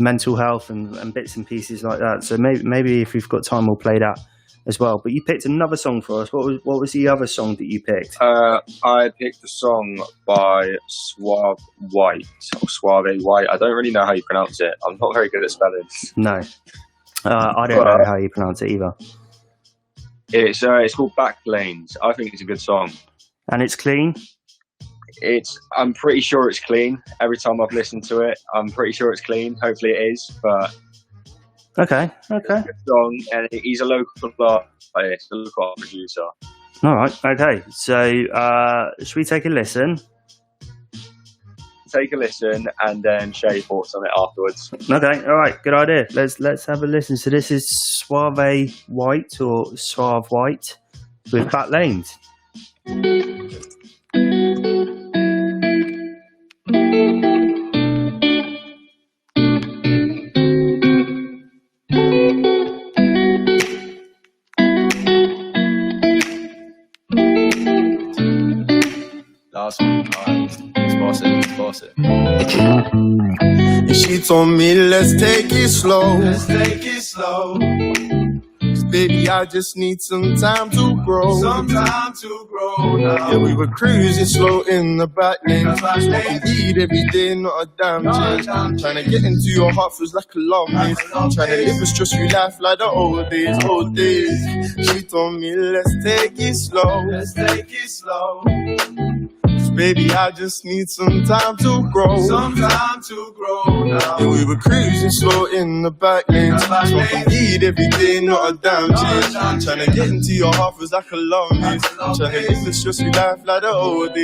Speaker 5: mental health and bits and pieces like that. So maybe if we've got time, we'll play that as well. But you picked another song for us. What was the other song that you picked?
Speaker 16: I picked a song by Suave White. I don't really know how you pronounce it. I'm not very good at spelling.
Speaker 5: No, I don't know how you pronounce it either.
Speaker 16: It's called Back Lanes. I think it's a good song.
Speaker 5: And it's clean?
Speaker 16: I'm pretty sure it's clean. Every time I've listened to it, I'm pretty sure it's clean. Hopefully it is, but
Speaker 5: okay.
Speaker 16: It's a good song, and he's a local artist, a local producer.
Speaker 5: All right, okay. So should we take a listen?
Speaker 16: Take a listen, and then share your thoughts on it afterwards.
Speaker 5: Okay, all right, good idea. Let's have a listen. So this is Suave White or Suave White with Back Lanes.
Speaker 10: Last one, alright. Let's boss it. And she told me, let's take it slow. Cause baby, I just need some time to grow. Yeah, we were cruising slow in the back lanes. Smoking weed every day, not a damn change. Trying to get into your heart feels like a love maze. Trying to live a stress-free life like the old days. She told me, let's take it slow. Baby, I just need some time to grow. Yeah, we were cruising slow in the back lanes. Smoking weed every day, not a damn change. Trying to get into your heart feels like a love maze. Trying to live a stress-free life like the old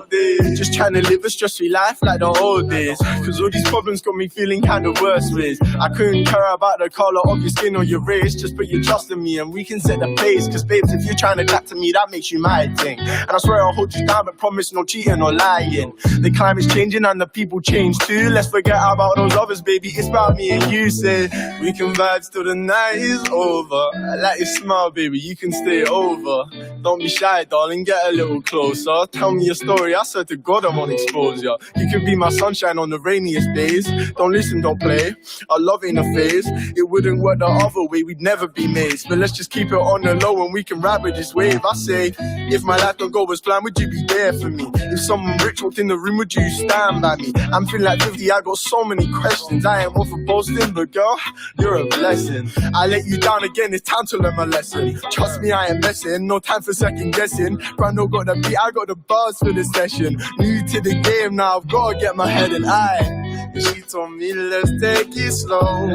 Speaker 10: days. Just trying to live a stress-free life like the old days. Cause all these problems got me feeling kind of worse ways. I couldn't care about the colour of your skin or your race. Just put your trust in me and we can set the pace. Cause babes, if you're trying to chat to me, that makes you my thing. And I swear I'll hold you down, but promise no cheating or lying. The climate's changing and the people change too. Let's forget about those others, baby. It's about me and you. Say we can vibe till the night is over. I like your smile, baby. You can stay over. Don't be shy, darling. Get a little closer. Tell me your story. I swear to God, I won't expose ya. You can be my sunshine on the rainiest days. Don't listen, don't play. Our love ain't a phase. It wouldn't work the other way. We'd never be mates. But let's just keep it on the low and we can ride with this wave. I say, if my life don't go as planned, would you be there for me? If someone rich walked in the room, would you stand by me? I'm feeling like 50, I got so many questions. I ain't one for boasting, but girl, you're a blessing. I let you down again, it's time to learn my lesson. Trust me, I ain't messing, no time for second guessing. Brando got the beat, I got the bars for the session. New to the game, now I've gotta get my head in eye. She told me, let's take it slow.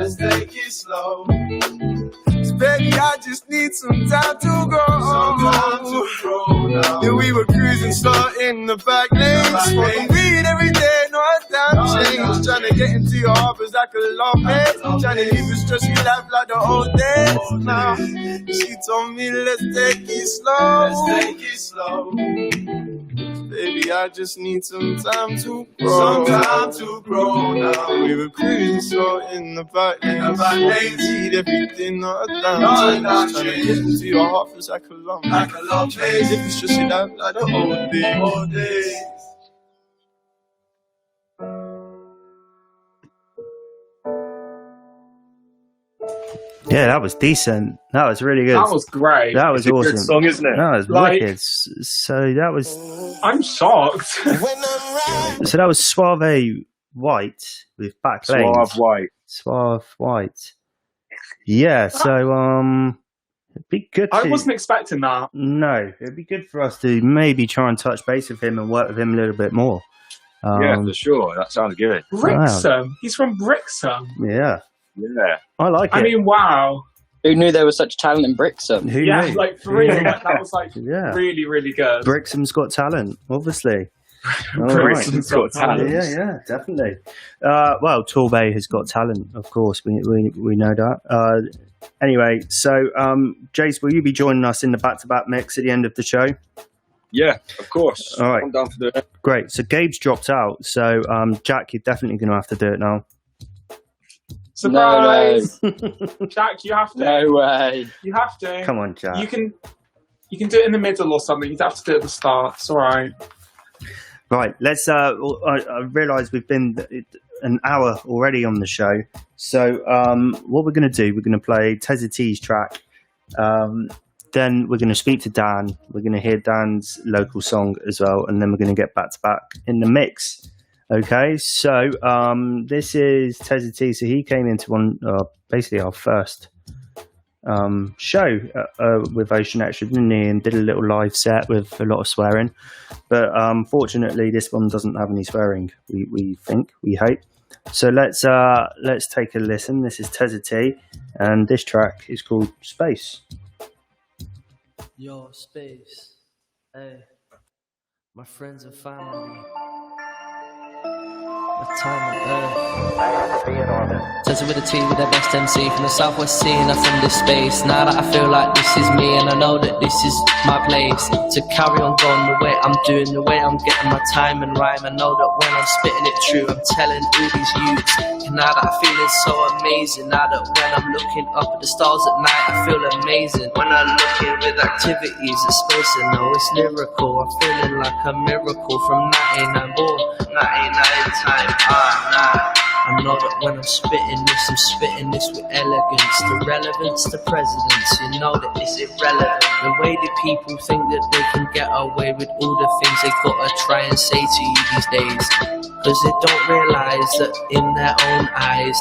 Speaker 10: Baby, I just need some time to grow. Yeah, we were cruising slow in the back lanes. Smoking weed every day, no damn change. Trying to get into your heart was like a love maze. Trying to live a stress-free life like the old days. Now, she told me, let's take it slow. Baby, I just need some time to grow. Now we were cruising slow in the back lanes. Eat everything, not a damn change. Trying to get into your heart feels like a love maze. If it's just in that like the old days.
Speaker 5: Yeah, that was decent. That was really good.
Speaker 6: That was great.
Speaker 5: That was
Speaker 11: It's a
Speaker 5: awesome.
Speaker 11: good song, isn't it?
Speaker 5: That was
Speaker 6: Like-
Speaker 5: wicked. So that was
Speaker 6: I'm shocked.
Speaker 5: Suave White with Back Lanes.
Speaker 16: Suave White.
Speaker 5: Suave White. Yeah, so it'd be good to...
Speaker 6: I wasn't expecting that.
Speaker 5: No, it'd be good for us to maybe try and touch base with him and work with him a little bit more.
Speaker 16: Yeah, for sure. That sounds good.
Speaker 6: Brixham. He's from Brixham.
Speaker 5: Yeah.
Speaker 16: Yeah.
Speaker 5: I like it.
Speaker 6: I mean, wow.
Speaker 13: Who knew there was such talent in Brixham?
Speaker 5: Who
Speaker 6: Yeah,
Speaker 5: knew?
Speaker 6: like for real.
Speaker 5: Yeah.
Speaker 6: That was like
Speaker 5: Yeah.
Speaker 6: really, really good.
Speaker 5: Brixham's got talent, obviously. All
Speaker 6: Brixham's got talent.
Speaker 5: Yeah, definitely. Well, Torbay has got talent, of course. We know that. Anyway, so Jace, will you be joining us in the back-to-back mix at the end of the show?
Speaker 16: Yeah, of course.
Speaker 5: All right.
Speaker 16: I'm down for the...
Speaker 5: Great. So Gabe's dropped out. So Jack, you're definitely going to have to do it now.
Speaker 6: Surprise! Jack, you have to.
Speaker 13: No way.
Speaker 6: You have to.
Speaker 5: Come on, Jack.
Speaker 6: You can do it in the middle or something. You don't have to do it at the start. It's all right.
Speaker 5: Right. Let's. I realise we've been an hour already on the show. So what we're going to do? We're going to play Tezza T's track. Then we're going to speak to Dan. We're going to hear Dan's local song as well, and then we're going to get back to back in the mix. Okay, so this is Tezza T. So he came into basically our first show with Ocean Extra, didn't he? And did a little live set with a lot of swearing. But fortunately, this one doesn't have any swearing. We hope. So let's take a listen. This is Tezza T, and this track is called Space.
Speaker 14: Your space, hey, my friends and family, my time on earth. Tezza with a T with the best MC from the southwest scene, I'm from this space. Now that I feel like this is me and I know that this is my place to carry on going the way I'm doing, the way I'm getting my time and rhyme. I know that when I'm spitting it true, I'm telling all these youths. And now that I feel it's so amazing, now that when I'm looking up at the stars at night, I feel amazing. When I'm looking with activities at space, I know it's lyrical. I'm feeling like a miracle from 99 born, 99 time. I know that when I'm spitting this with elegance. The relevance to presidents, you know that it's irrelevant. The way that people think that they can get away with all the things they gotta try and say to you these days. Cause they don't realise that in their own eyes,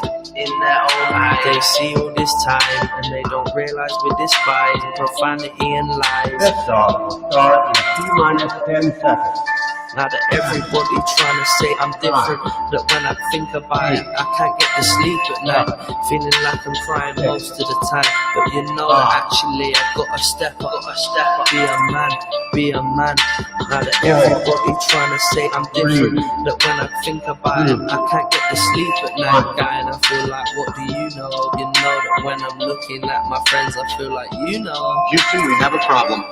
Speaker 14: they see all this time and they don't realise we despise profanity and lies.
Speaker 17: Start in T-minus 10 seconds.
Speaker 14: Now that everybody trying to say I'm different, that when I think about it, I can't get to sleep at night, feeling like I'm crying most of the time. But you know that actually I gotta step up, be a man. Now that everybody trying to say I'm different, that when I think about it, I can't get to sleep at night, guy. And I feel like, what do you know? You know that when I'm looking at my friends, I feel like you know.
Speaker 17: Houston, we have a problem.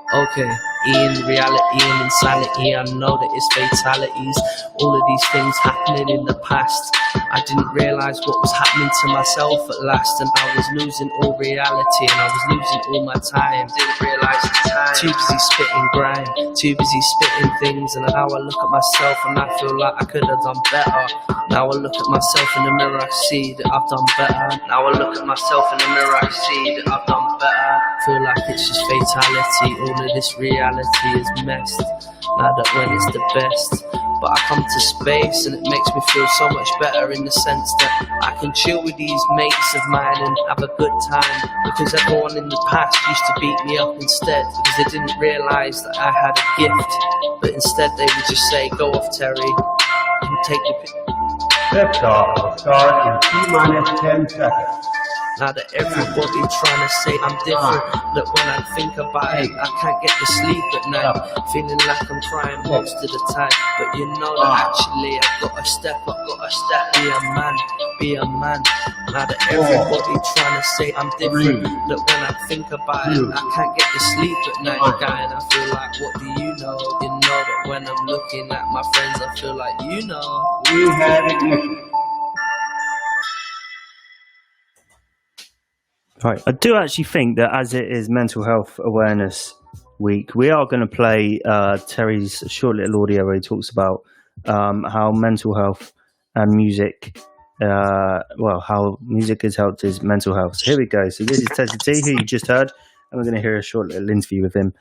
Speaker 14: Okay, in reality and insanity, I know that it's fatalities. All of these things happening in the past. I didn't realise what was happening to myself at last, and I was losing all reality and I was losing all my time. Didn't realise the time. Too busy spitting grime, too busy spitting things, and now I look at myself and I feel like I could have done better. Now I look at myself in the mirror, I see that I've done better. Now I look at myself in the mirror, I see that I've done better. Feel like it's just fatality. All of this reality is messed. Now that when it's the best, but I come to space and it makes me feel so much better in the sense that I can chill with these mates of mine and have a good time, because everyone in the past used to beat me up instead because they didn't realise that I had a gift, but instead they would just say, go off Terry, you take the
Speaker 17: Liftoff will start in T-minus 10 seconds.
Speaker 14: Now that everybody trying to say I'm different, that when I think about it, I can't get to sleep at night, feeling like I'm crying most of the time. But you know that actually I've got to step up, be a man. Now that everybody trying to say I'm different, that when I think about it, I can't get to sleep at night, guy. And I feel like, what do you know? You know that when I'm looking at my friends, I feel like you know.
Speaker 17: We have ignition.
Speaker 5: Right, I do actually think that as it is Mental Health Awareness Week, we are going to play Terry's short little audio where he talks about how mental health and music how music has helped his mental health. So here we go. So this is Tezza T, who you just heard, and we're going to hear a short little interview with him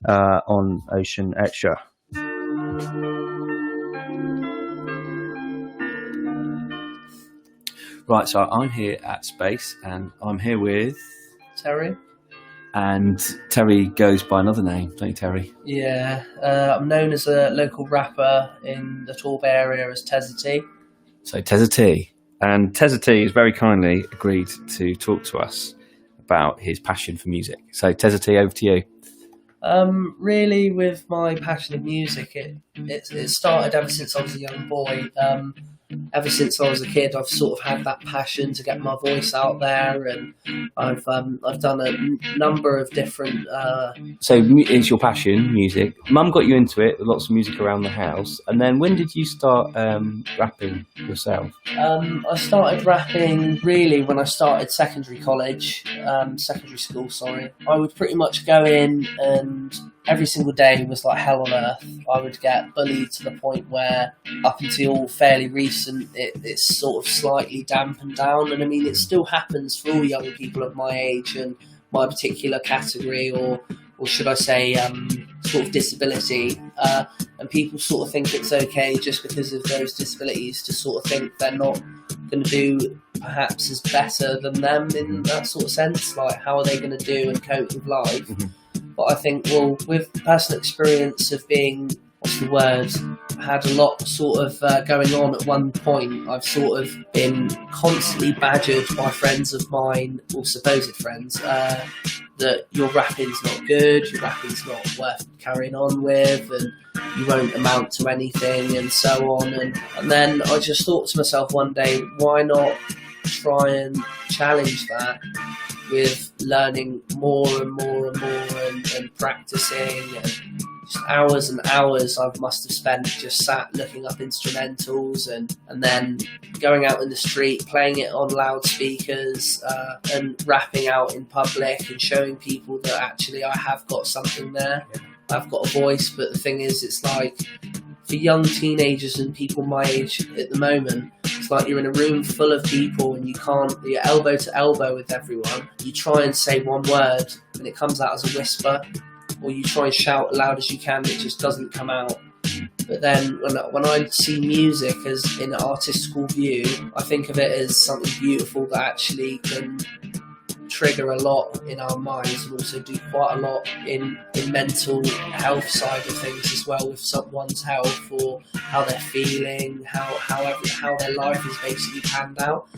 Speaker 5: on Ocean Extra.
Speaker 18: Right, so I'm here at Space, and I'm here with
Speaker 14: Terry.
Speaker 18: And Terry goes by another name, don't you, Terry?
Speaker 14: Yeah, I'm known as a local rapper in the Torbay area as Tezza T.
Speaker 18: So Tezza T. And Tezza T has very kindly agreed to talk to us about his passion for music. So Tezza T, over to you.
Speaker 14: Really, with my passion of music, it started ever since I was a young boy. Ever since I was a kid, I've sort of had that passion to get my voice out there, and I've done a number of different.
Speaker 18: So it's your passion, music. Mum got you into it. Lots of music around the house, and then when did you start rapping yourself?
Speaker 14: I started rapping really when I started secondary school. Sorry, I would pretty much go in and every single day was like hell on earth. I would get bullied to the point where, up until fairly recent, it's sort of slightly dampened down. And I mean, it still happens for all young people of my age and my particular category, or should I say, sort of disability. And people sort of think it's okay just because of those disabilities to sort of think they're not going to do perhaps as better than them in that sort of sense. Like, how are they going to do and cope with life? But I think, well, with personal experience of being, had a lot sort of going on at one point. I've sort of been constantly badgered by friends of mine, or supposed friends, that your rapping's not good, your rapping's not worth carrying on with, and you won't amount to anything, and so on. And then I just thought to myself one day, why not try and challenge that with learning more and more and more and practicing, and just hours and hours I must have spent just sat looking up instrumentals and then going out in the street, playing it on loudspeakers, and rapping out in public and showing people that actually I have got something there. I've got a voice. But the thing is, it's like, for young teenagers and people my age at the moment, it's like you're in a room full of people and you're elbow to elbow with everyone. You try and say one word and it comes out as a whisper, or you try and shout as loud as you can, it just doesn't come out. But then when I see music as in an artistical view, I think of it as something beautiful that actually can trigger a lot in our minds, and also do quite a lot in mental health side of things as well, with someone's health, or how they're feeling, how their life is basically panned out.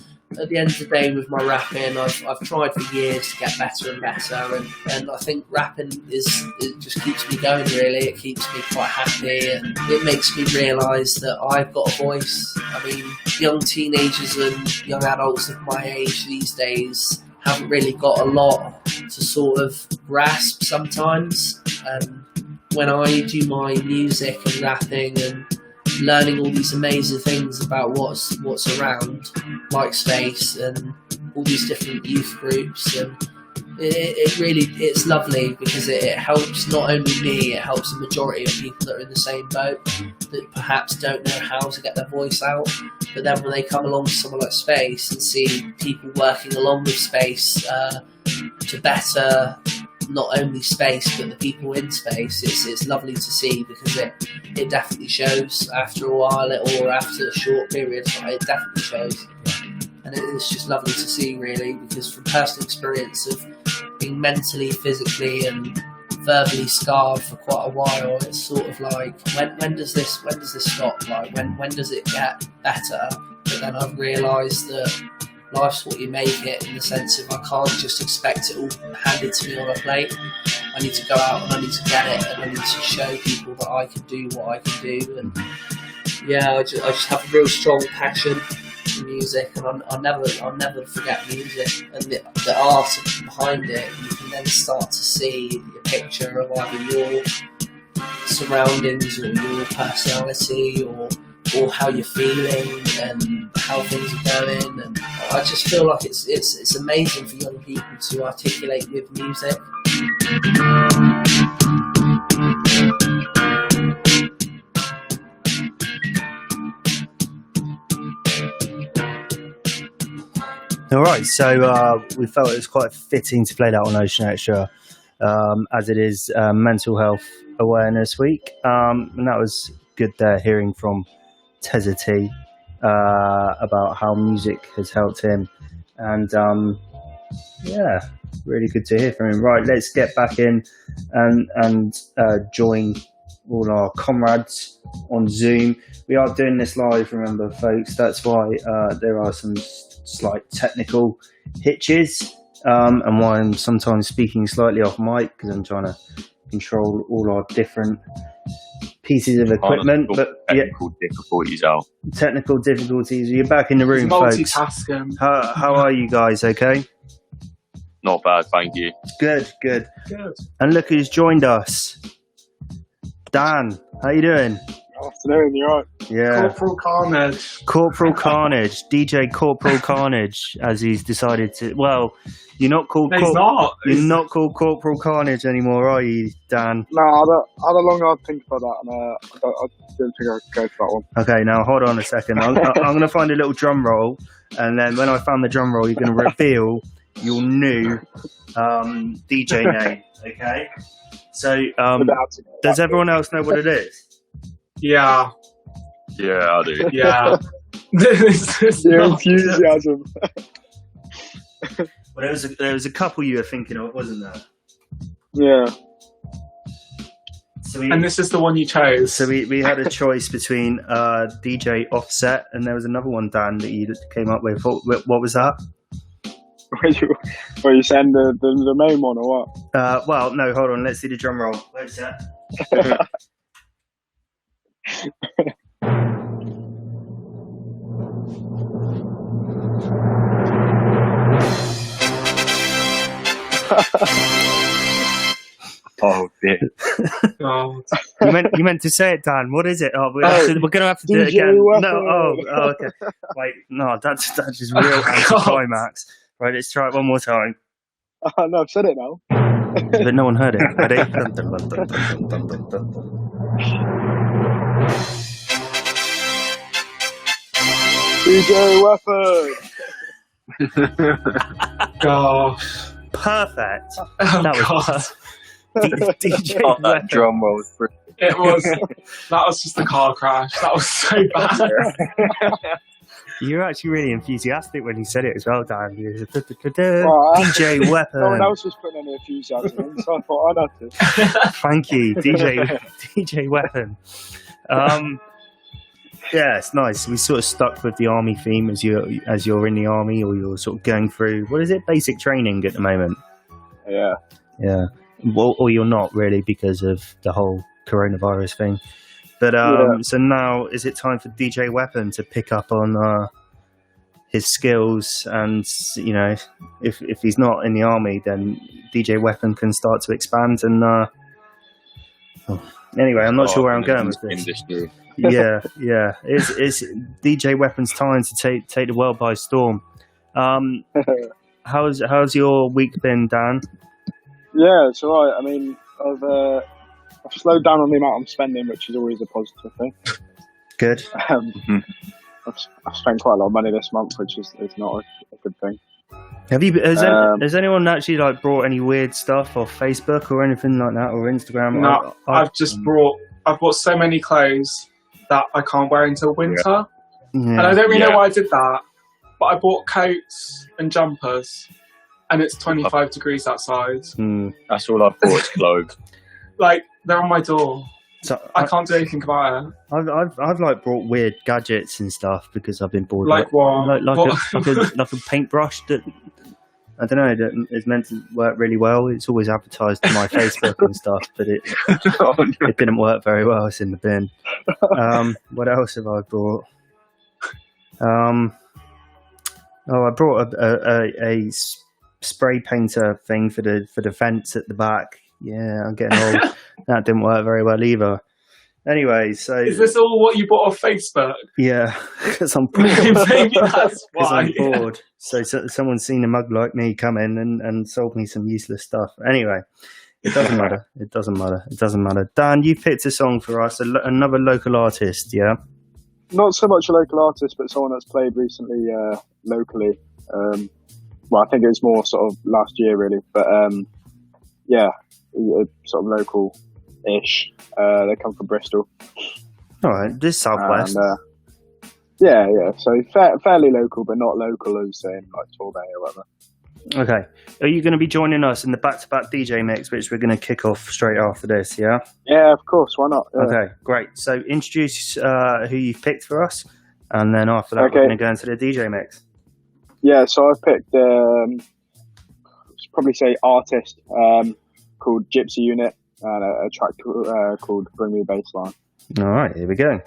Speaker 14: At the end of the day, with my rapping, I've tried for years to get better and better, and I think rapping it just keeps me going, really. It keeps me quite happy, and it makes me realise that I've got a voice. I mean, young teenagers and young adults of my age these days haven't really got a lot to sort of grasp sometimes. And when I do my music and rapping and learning all these amazing things about what's around, like Space and all these different youth groups, and it's lovely, because it helps not only me, it helps the majority of people that are in the same boat that perhaps don't know how to get their voice out. But then when they come along to somewhere like Space and see people working along with Space to better not only Space but the people in Space, it's lovely to see, because it definitely shows after a while, or after a short period. It definitely shows, and it's just lovely to see, really, because from personal experience of being mentally, physically and verbally scarred for quite a while, it's sort of like, when does this stop? Like, when does it get better? But then I've realised that life's what you make it, in the sense of I can't just expect it all handed to me on a plate. I need to go out and I need to get it, and I need to show people that I can do what I can do. And yeah, I just have a real strong passion for music, and I'll never forget music and the art behind it. You can then start to see a picture of either your surroundings or your personality, or how you're feeling and how things are going. And I just feel like it's amazing for young people to articulate with music.
Speaker 5: All right, so we felt it was quite fitting to play that on Ocean Extra, as it is Mental Health Awareness Week, and that was good there, hearing from Tezza T about how music has helped him, and yeah, really good to hear from him. Right, let's get back in and join all our comrades on Zoom. We are doing this live, remember, folks. That's why there are some slight technical hitches, and why I'm sometimes speaking slightly off mic, because I'm trying to control all our different pieces of equipment. But
Speaker 16: technical difficulties, Al.
Speaker 5: Technical difficulties. You're back in the room, folks.
Speaker 6: Multitasking.
Speaker 5: How are you guys? Okay.
Speaker 16: Not bad, thank you.
Speaker 5: Good. And look who's joined us. Dan, how you doing?
Speaker 19: Afternoon, you right?
Speaker 5: Yeah.
Speaker 6: Corporal Carnage.
Speaker 5: Corporal Carnage, DJ Corporal Carnage, as he's decided to. Well, you're not called.
Speaker 6: No, he's not.
Speaker 5: You're not called Corporal Carnage anymore, are you, Dan?
Speaker 19: No, I had a long hard think about that, and I didn't think I'd go for that one.
Speaker 5: Okay, now hold on a second. I'm going to find a little drum roll, and then when I found the drum roll, you're going to reveal your new DJ name. Okay. So, does everyone else know what it is?
Speaker 6: Yeah.
Speaker 16: Yeah, I do.
Speaker 6: Yeah.
Speaker 19: Your enthusiasm.
Speaker 5: Well, there was a couple you were thinking of, wasn't there?
Speaker 19: Yeah.
Speaker 6: And this is the one you chose.
Speaker 5: So we had a choice between DJ Offset, and there was another one, Dan, that you came up with. What was that?
Speaker 19: Were you saying the main one or what?
Speaker 5: Well, no, hold on. Let's see the drum roll. Where's that?
Speaker 16: Oh dear.
Speaker 5: You meant to say it, Dan. What is it? Oh, we're going to have to do it again. No. Oh, okay. Wait, no, that's just real anticlimax. Right, let's try it one more time.
Speaker 19: No, I've said it now.
Speaker 5: But no one heard it. Ready?
Speaker 19: DJ Weapon.
Speaker 6: Gosh.
Speaker 5: Perfect.
Speaker 6: Oh,
Speaker 5: that was DJ
Speaker 16: That
Speaker 5: Weapon.
Speaker 16: drum roll was brilliant.
Speaker 6: It was. That was just a car crash. That was so bad.
Speaker 5: You were actually really enthusiastic when you said it as well, Dan.
Speaker 19: Well,
Speaker 5: DJ Weapon.
Speaker 19: No one else was putting any enthusiasm in, so I thought I'd have to.
Speaker 5: Thank you, DJ Weapon. Yeah, it's nice. We sort of stuck with the army theme as you're in the army, or you're sort of going through, what is it, basic training at the moment.
Speaker 19: Yeah.
Speaker 5: Well, or you're not really, because of the whole coronavirus thing. But so now, is it time for DJ Weapon to pick up on his skills? And if he's not in the army, then DJ Weapon can start to expand. And anyway, I'm not sure where I'm going with this.
Speaker 16: Industry.
Speaker 5: Yeah. It's DJ Weapon's time to take the world by storm. How's your week been, Dan?
Speaker 19: Yeah, it's alright. I mean, I've slowed down on the amount I'm spending, which is always a positive thing.
Speaker 5: Good.
Speaker 19: I've spent quite a lot of money this month, which is not a good thing.
Speaker 5: Has anyone actually brought any weird stuff off Facebook or anything like that, or Instagram?
Speaker 6: No, I've bought so many clothes that I can't wear until winter.
Speaker 5: Yeah.
Speaker 6: And I don't really know why I did that, but I bought coats and jumpers, and it's 25 degrees outside.
Speaker 16: That's all I've bought is clothes.
Speaker 6: They're on my door.
Speaker 5: So
Speaker 6: I can't do anything about it.
Speaker 5: I've brought weird gadgets and stuff because I've been bored.
Speaker 6: Like what?
Speaker 5: Like a paintbrush that, I don't know, that is meant to work really well. It's always advertised on my Facebook and stuff, but it didn't work very well. It's in the bin. What else have I brought? I brought a spray painter thing for the fence at the back. Yeah, I'm getting old. That didn't work very well either. Anyway, so
Speaker 6: is this all what you bought off Facebook?
Speaker 5: Yeah, because I'm bored.
Speaker 6: Maybe that's why.
Speaker 5: I'm bored. So someone's seen a mug like me come in and sold me some useless stuff. Anyway, it doesn't matter. It doesn't matter. Dan, you picked a song for us, another local artist, yeah?
Speaker 19: not so much a local artist, but someone that's played recently locally. Well, I think it was more sort of last year, really. But yeah, sort of local-ish. They come from Bristol.
Speaker 5: All right, this Southwest.
Speaker 19: And, yeah. So fairly local, but not local as in like Torbay or whatever.
Speaker 5: Okay. Are you going to be joining us in the back-to-back DJ mix, which we're going to kick off straight after this, yeah?
Speaker 19: Yeah, of course. Why not? Yeah.
Speaker 5: Okay, great. So introduce who you've picked for us, and then after that, we're going to go into the DJ mix.
Speaker 19: Yeah, so I've picked, probably say artist, called Gypsy Unit, and a track called Bring Me Baseline.
Speaker 5: All right, here we go.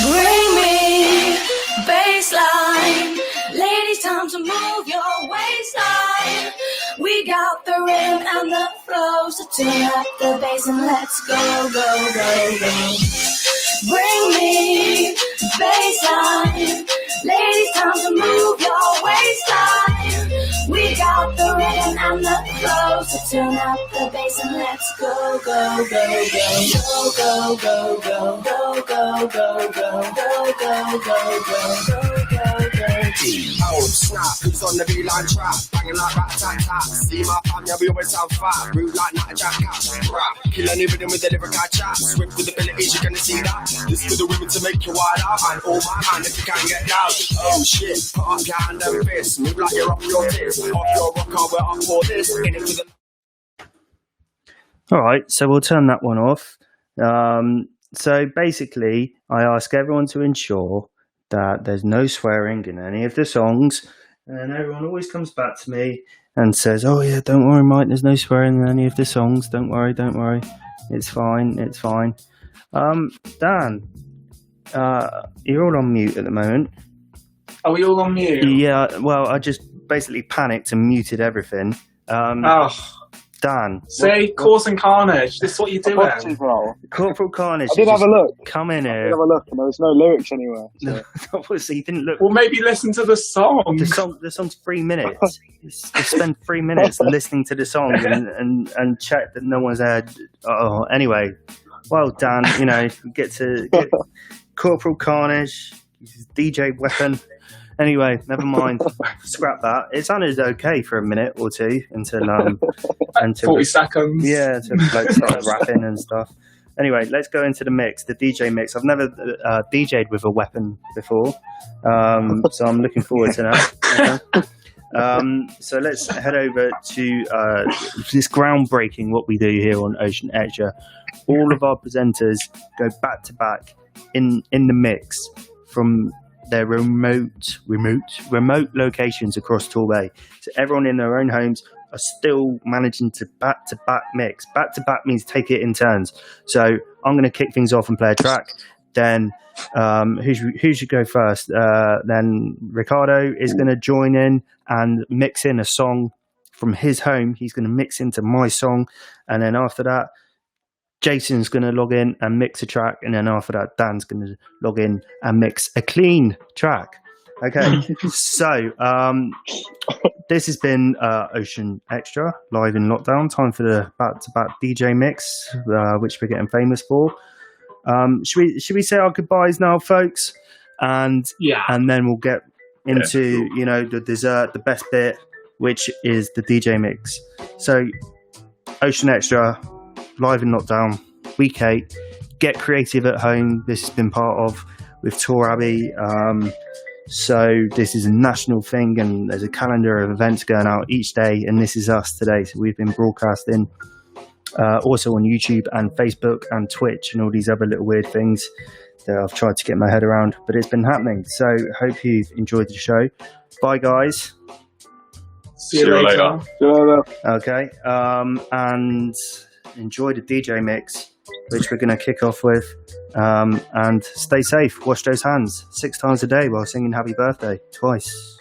Speaker 20: Bring me baseline. Ladies, time to move your waistline. We got the rhythm and the flow, so turn up the bass and let's go, go, go, go. Bring me baseline. Ladies, time to move your waistline. We got the rhythm and the flow, so turn up the bass and let's go, go, go, go, go, go, go, go, go, go, go, go, go, go, go, go, go.
Speaker 21: Oh snap, who's on the beeline trap? Banging like rat-a-tat-tat. See my fam, yeah, we always sound fat. Rude like not a jackass. Rap, kill any rhythm with the lyrical chat. Swift with abilities, you're gonna see that. This for the women to make you wild out. And all my man if you can't get down. Oh shit, put up your hand and fist. Move like you're off your tits. Off your rocker, we're up for this. In it with the...
Speaker 5: All right, so we'll turn that one off. So basically, I ask everyone to ensure that there's no swearing in any of the songs, and everyone always comes back to me and says, "Oh yeah, don't worry, Mike. There's no swearing in any of the songs. Don't worry, it's fine, it's fine." Dan, you're all on mute at the moment.
Speaker 6: Are we all on mute?
Speaker 5: Yeah. Well, I just basically panicked and muted everything. Dan,
Speaker 6: say Course and Carnage. This is what you're doing.
Speaker 5: Corporal Carnage.
Speaker 19: I did have a look.
Speaker 5: Come in here.
Speaker 19: I did have a look, and there was no lyrics anywhere. So.
Speaker 5: Obviously, you didn't look.
Speaker 6: Well, maybe listen to the song.
Speaker 5: The song's 3 minutes. You spend 3 minutes listening to the song and check that no one's heard. Oh, anyway. Well, Dan, get Corporal Carnage, DJ Weapon. Anyway, never mind. Scrap that. It sounded okay for a minute or two until
Speaker 6: 40 seconds.
Speaker 5: Yeah, until the bloke started rapping and stuff. Anyway, let's go into the mix, the DJ mix. I've never DJ'd with a weapon before, so I'm looking forward to that. Okay. So let's head over to this groundbreaking what we do here on Ocean Extra. All of our presenters go back to back in the mix from their remote locations across Torbay. So everyone in their own homes are still managing to back-to-back mix. Back-to-back means take it in turns. So I'm going to kick things off and play a track. Then who should go first? Then Ricardo is going to join in and mix in a song from his home. He's going to mix into my song. And then after that, Jason's going to log in and mix a track, and then after that, Dan's going to log in and mix a clean track. Okay, so this has been Ocean Extra, live in lockdown. Time for the back-to-back DJ mix, which we're getting famous for. Should we say our goodbyes now, folks? And then we'll get into the dessert, the best bit, which is the DJ mix. So, Ocean Extra, live in lockdown, week 8. Get creative at home. This has been part of with Tor Abbey. So this is a national thing, and there's a calendar of events going out each day, and this is us today. So we've been broadcasting also on YouTube and Facebook and Twitch and all these other little weird things that I've tried to get my head around, but it's been happening. So hope you've enjoyed the show. Bye, guys.
Speaker 6: See you later.
Speaker 5: Okay, and enjoy the DJ mix, which we're going to kick off with. And stay safe. Wash those hands 6 times a day while singing happy birthday twice.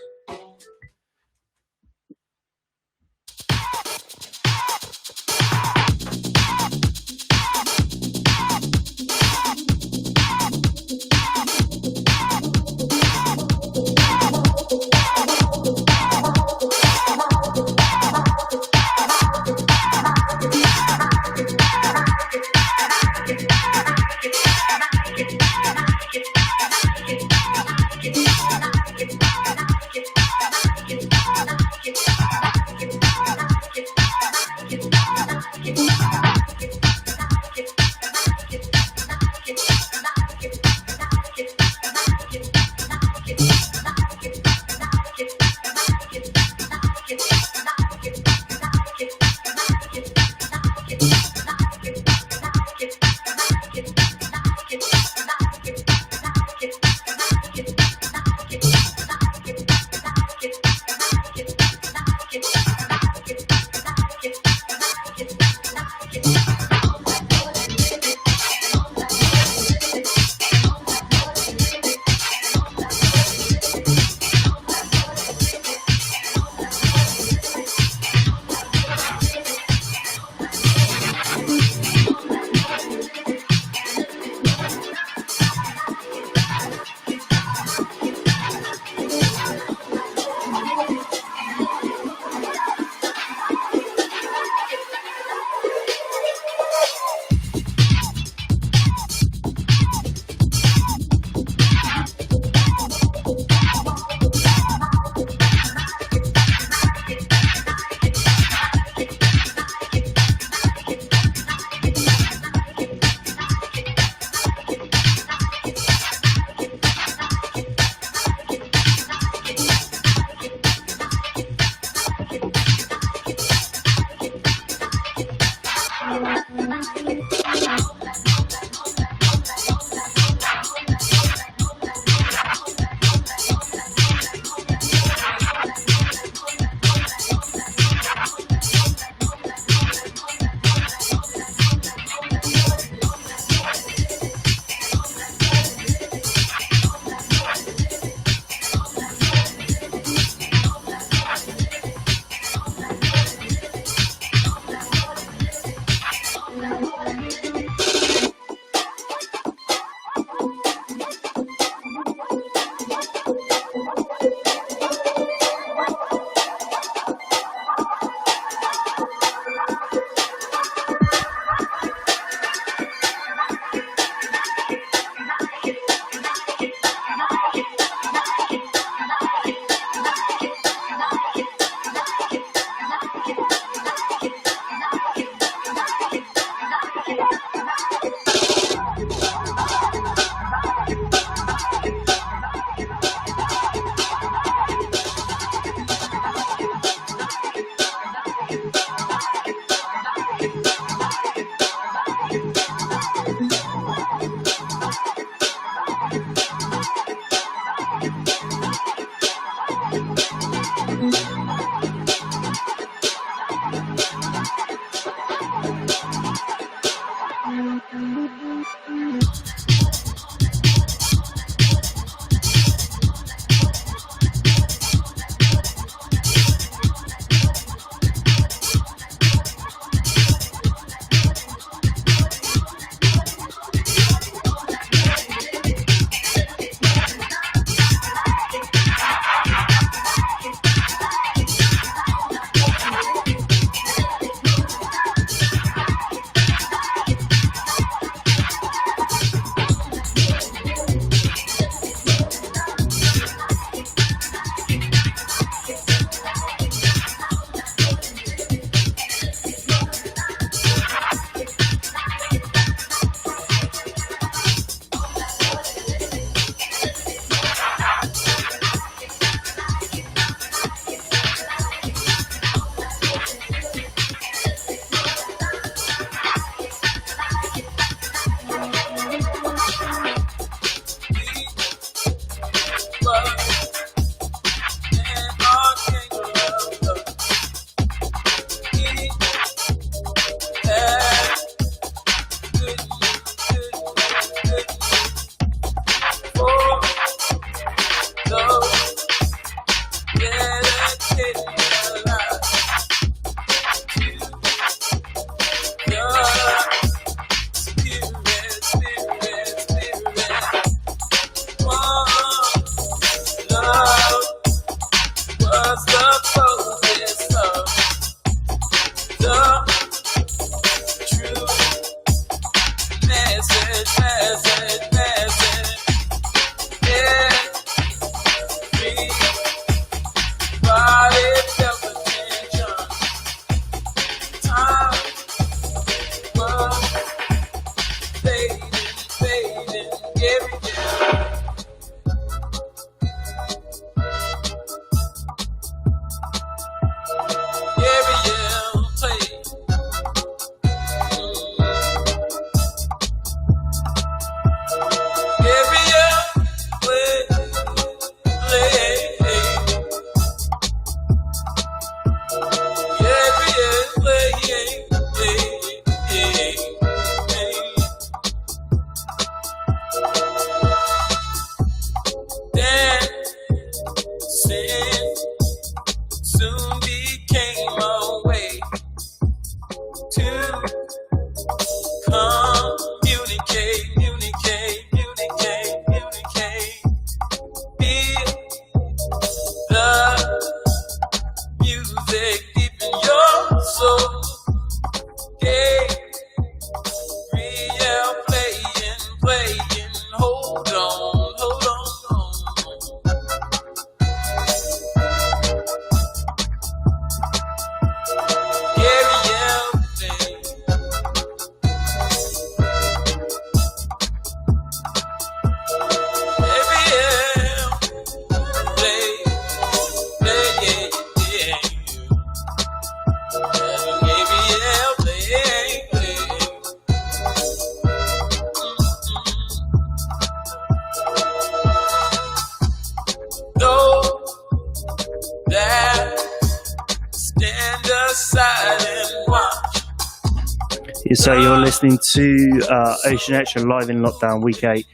Speaker 5: So you're listening to Ocean Extra live in lockdown, week 8.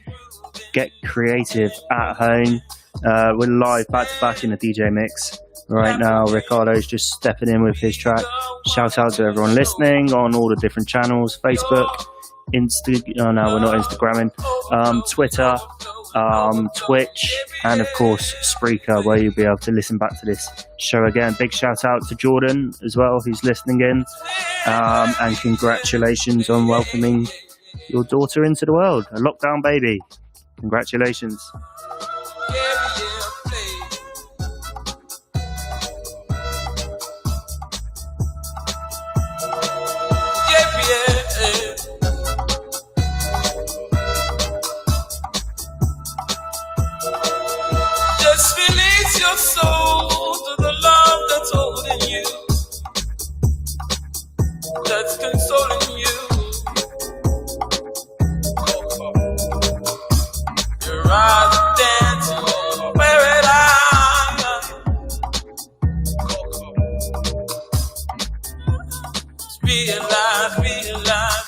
Speaker 5: Get creative at home. We're live back to back in the DJ mix right now. Ricardo's just stepping in with his track. Shout out to everyone listening on all the different channels: Facebook, we're not Instagramming, Twitter, Twitch, and of course Spreaker, where you'll be able to listen back to this show again. Big shout out to Jordan as well, who's listening in, and congratulations on welcoming your daughter into the world, a lockdown baby. Congratulations.
Speaker 15: Just release your soul to the love that's holding you, that's consoling you. Your eyes are dancing, where it realize, realize, realize.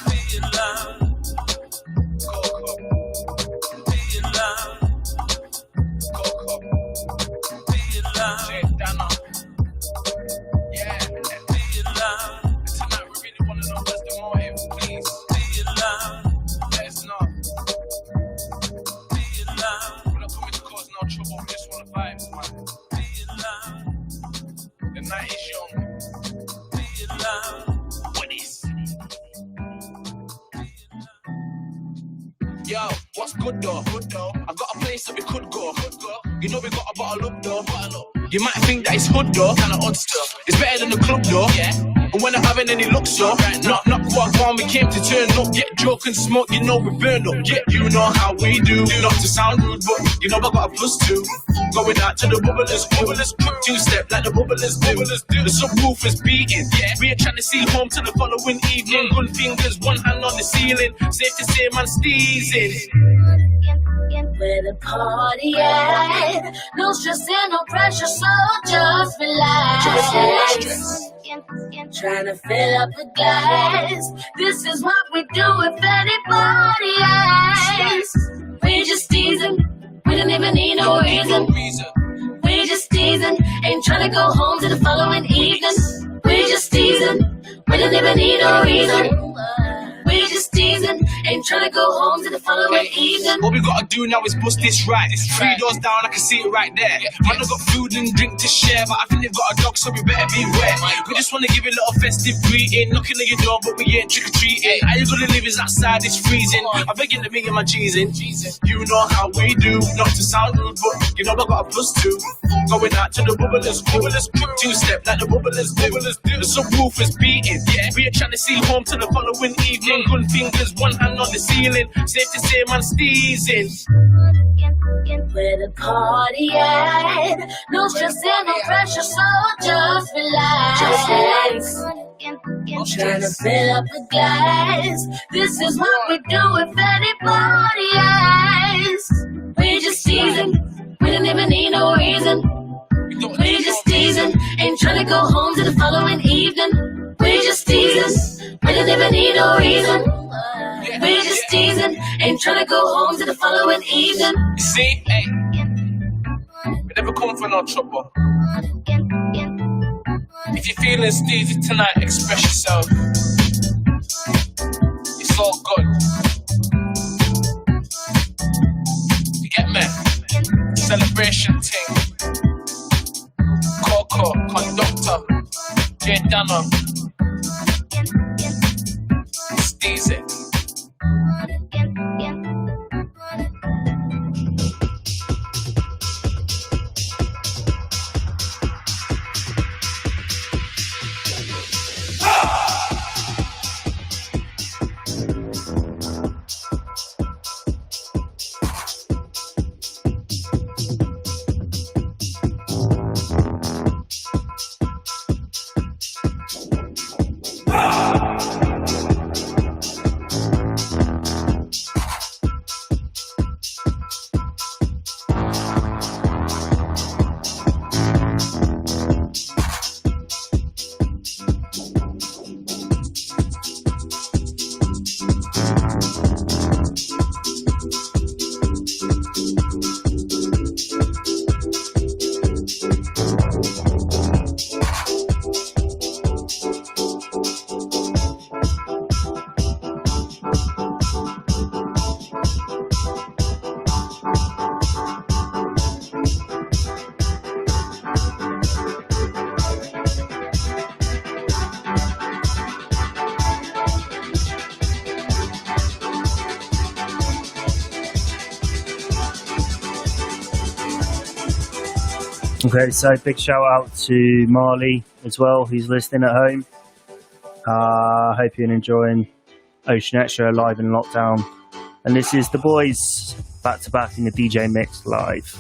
Speaker 1: Yo, what's good though? I've got a place that we could go. You know we got a bottle up though. You might think that it's hood though, kinda odd stuff. It's better than the club though. Yeah. And we're not having any looks so. Not quite one, we came to turn up. Get drunk and smoke, you know we burn up. Yeah, you know how we do. Not to sound rude, but you know I got a +2. Going out to the bubblers, two-step like the bubblers do. The subwoof is beating. Yeah, we ain't trying to see home till the following evening. Good fingers, one hand on the ceiling. Safe to say, man, steezing.
Speaker 20: Where the party at? No stress and no pressure, so just relax. Trying to fill up the glass. This is what we do if anybody asks. We just teasing. We don't even need no reason. We just teasing. Ain't trying to go home till the following evening. We just teasing. We don't even need no reason. We just teasing. Ain't trying to go home till the following evening.
Speaker 1: What we gotta do now is bust this right. It's 3 doors down, I can see it right there. Man, I got food and drink to share, but I think they've got a dog, so we better beware. We just wanna give it a little festive greeting. Knocking on your door, but we ain't trick-or-treating. How you gonna live is outside, it's freezing. I'm begging to me and my G's in. You know how we do. Not to sound rude, but you know I got a +2. Going out to the bubblers, two-step like the bubblers do. The subwoof is beating. Yeah, we ain't trying to see home till the following evening. Good fingers, one hand on the ceiling. Safe to say, man, steezing.
Speaker 20: Where the party at? No stress and no pressure, so just relax. Trying to fill up the glass. This is what we do if anybody asks. We just teasing. We don't even need no reason. We just teasing. Ain't trying to go home till the following evening. We just teasing. We don't even need no reason. We just teasing. Ain't trying to go home till the following evening.
Speaker 1: You see, hey, we never come for no trouble. If you're feeling steezy tonight, express yourself. It's all good. You get me? Celebration thing. Coco, conductor, J Dano. Steezy.
Speaker 5: Okay, so big shout out to Marley as well, who's listening at home. Hope you're enjoying Ocean Extra live in lockdown. And this is the boys back to back in the DJ mix live.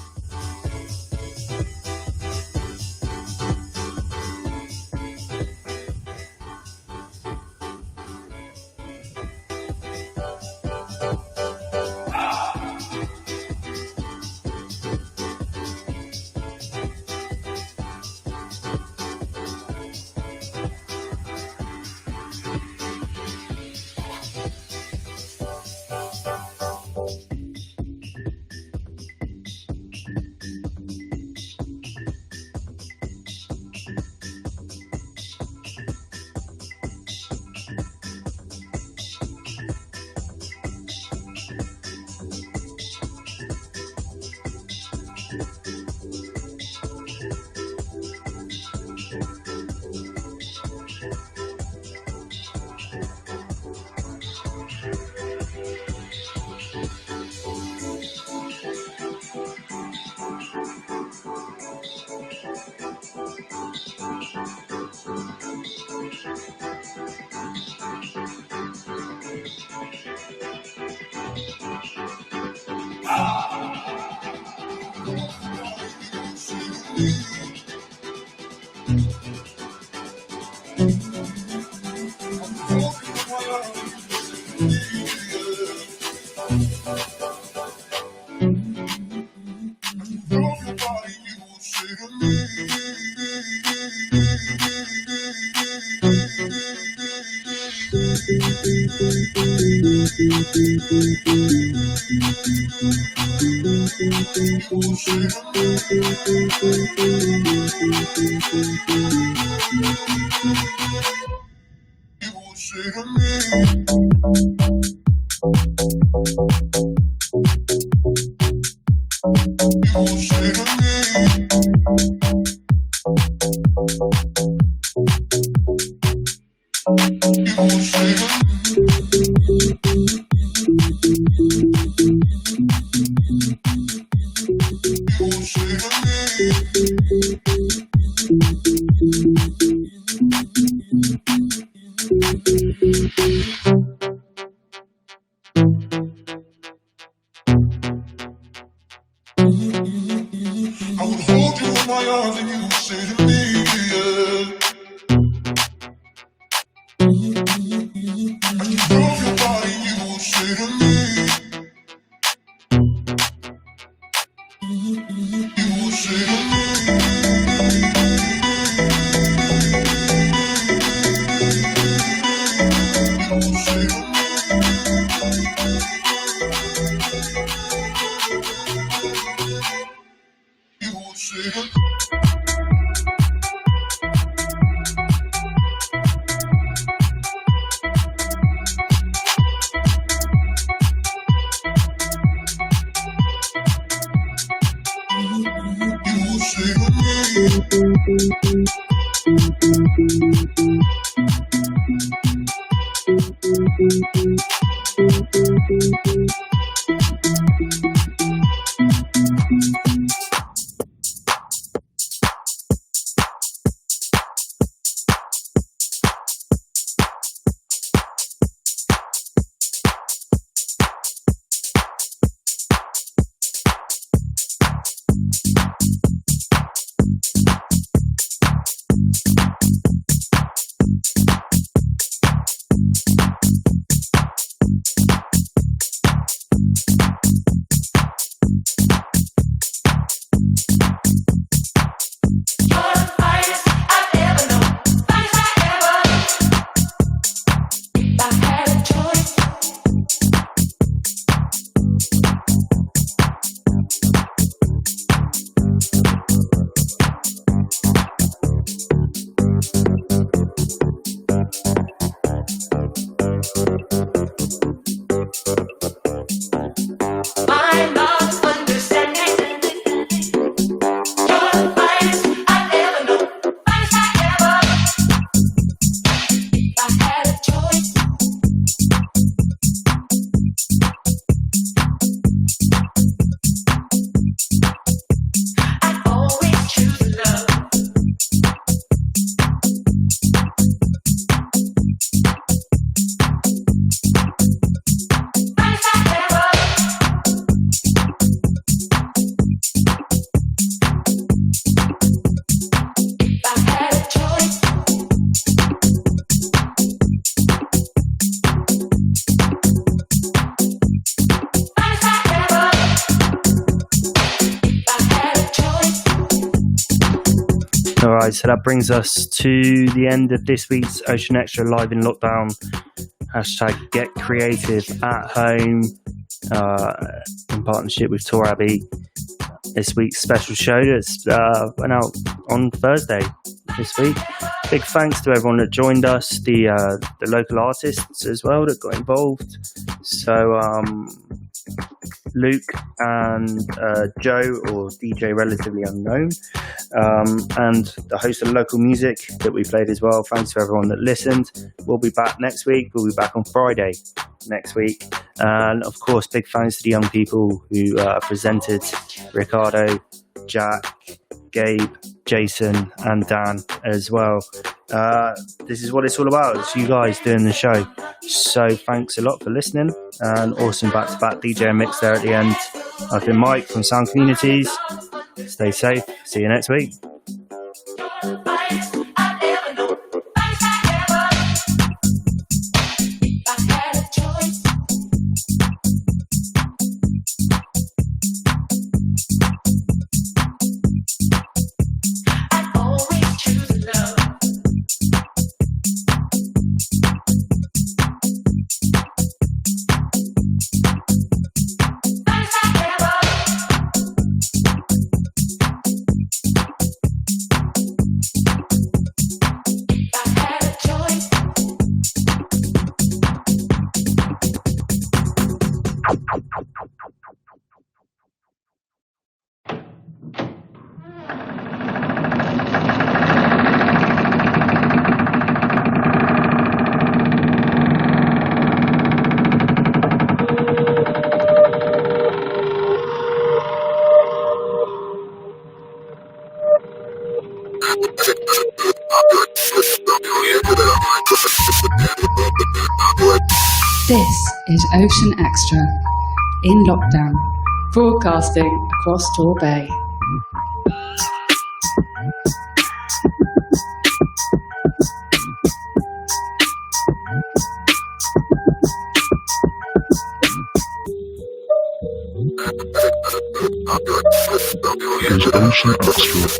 Speaker 5: All right, so that brings us to the end of this week's Ocean Extra Live in Lockdown. Hashtag Get Creative at Home in partnership with Tor Abbey. This week's special show that's went out on Thursday this week. Big thanks to everyone that joined us, the local artists as well that got involved. So Luke and Joe, or DJ Relatively Unknown, and the host of Local Music that we played as well. Thanks to everyone that listened. We'll be back next week. We'll be back on Friday next week. And of course, big thanks to the young people who presented: Ricardo, Jack, Gabe, Jason and Dan as well. This is what it's all about. It's you guys doing the show. So thanks a lot for listening, and awesome back-to-back DJ mix there at the end. I've been Mike from Sound Communities. Stay safe. See you next week.
Speaker 4: This is Ocean Extra, in lockdown, broadcasting across Tor Bay.
Speaker 2: Is Ocean Extra.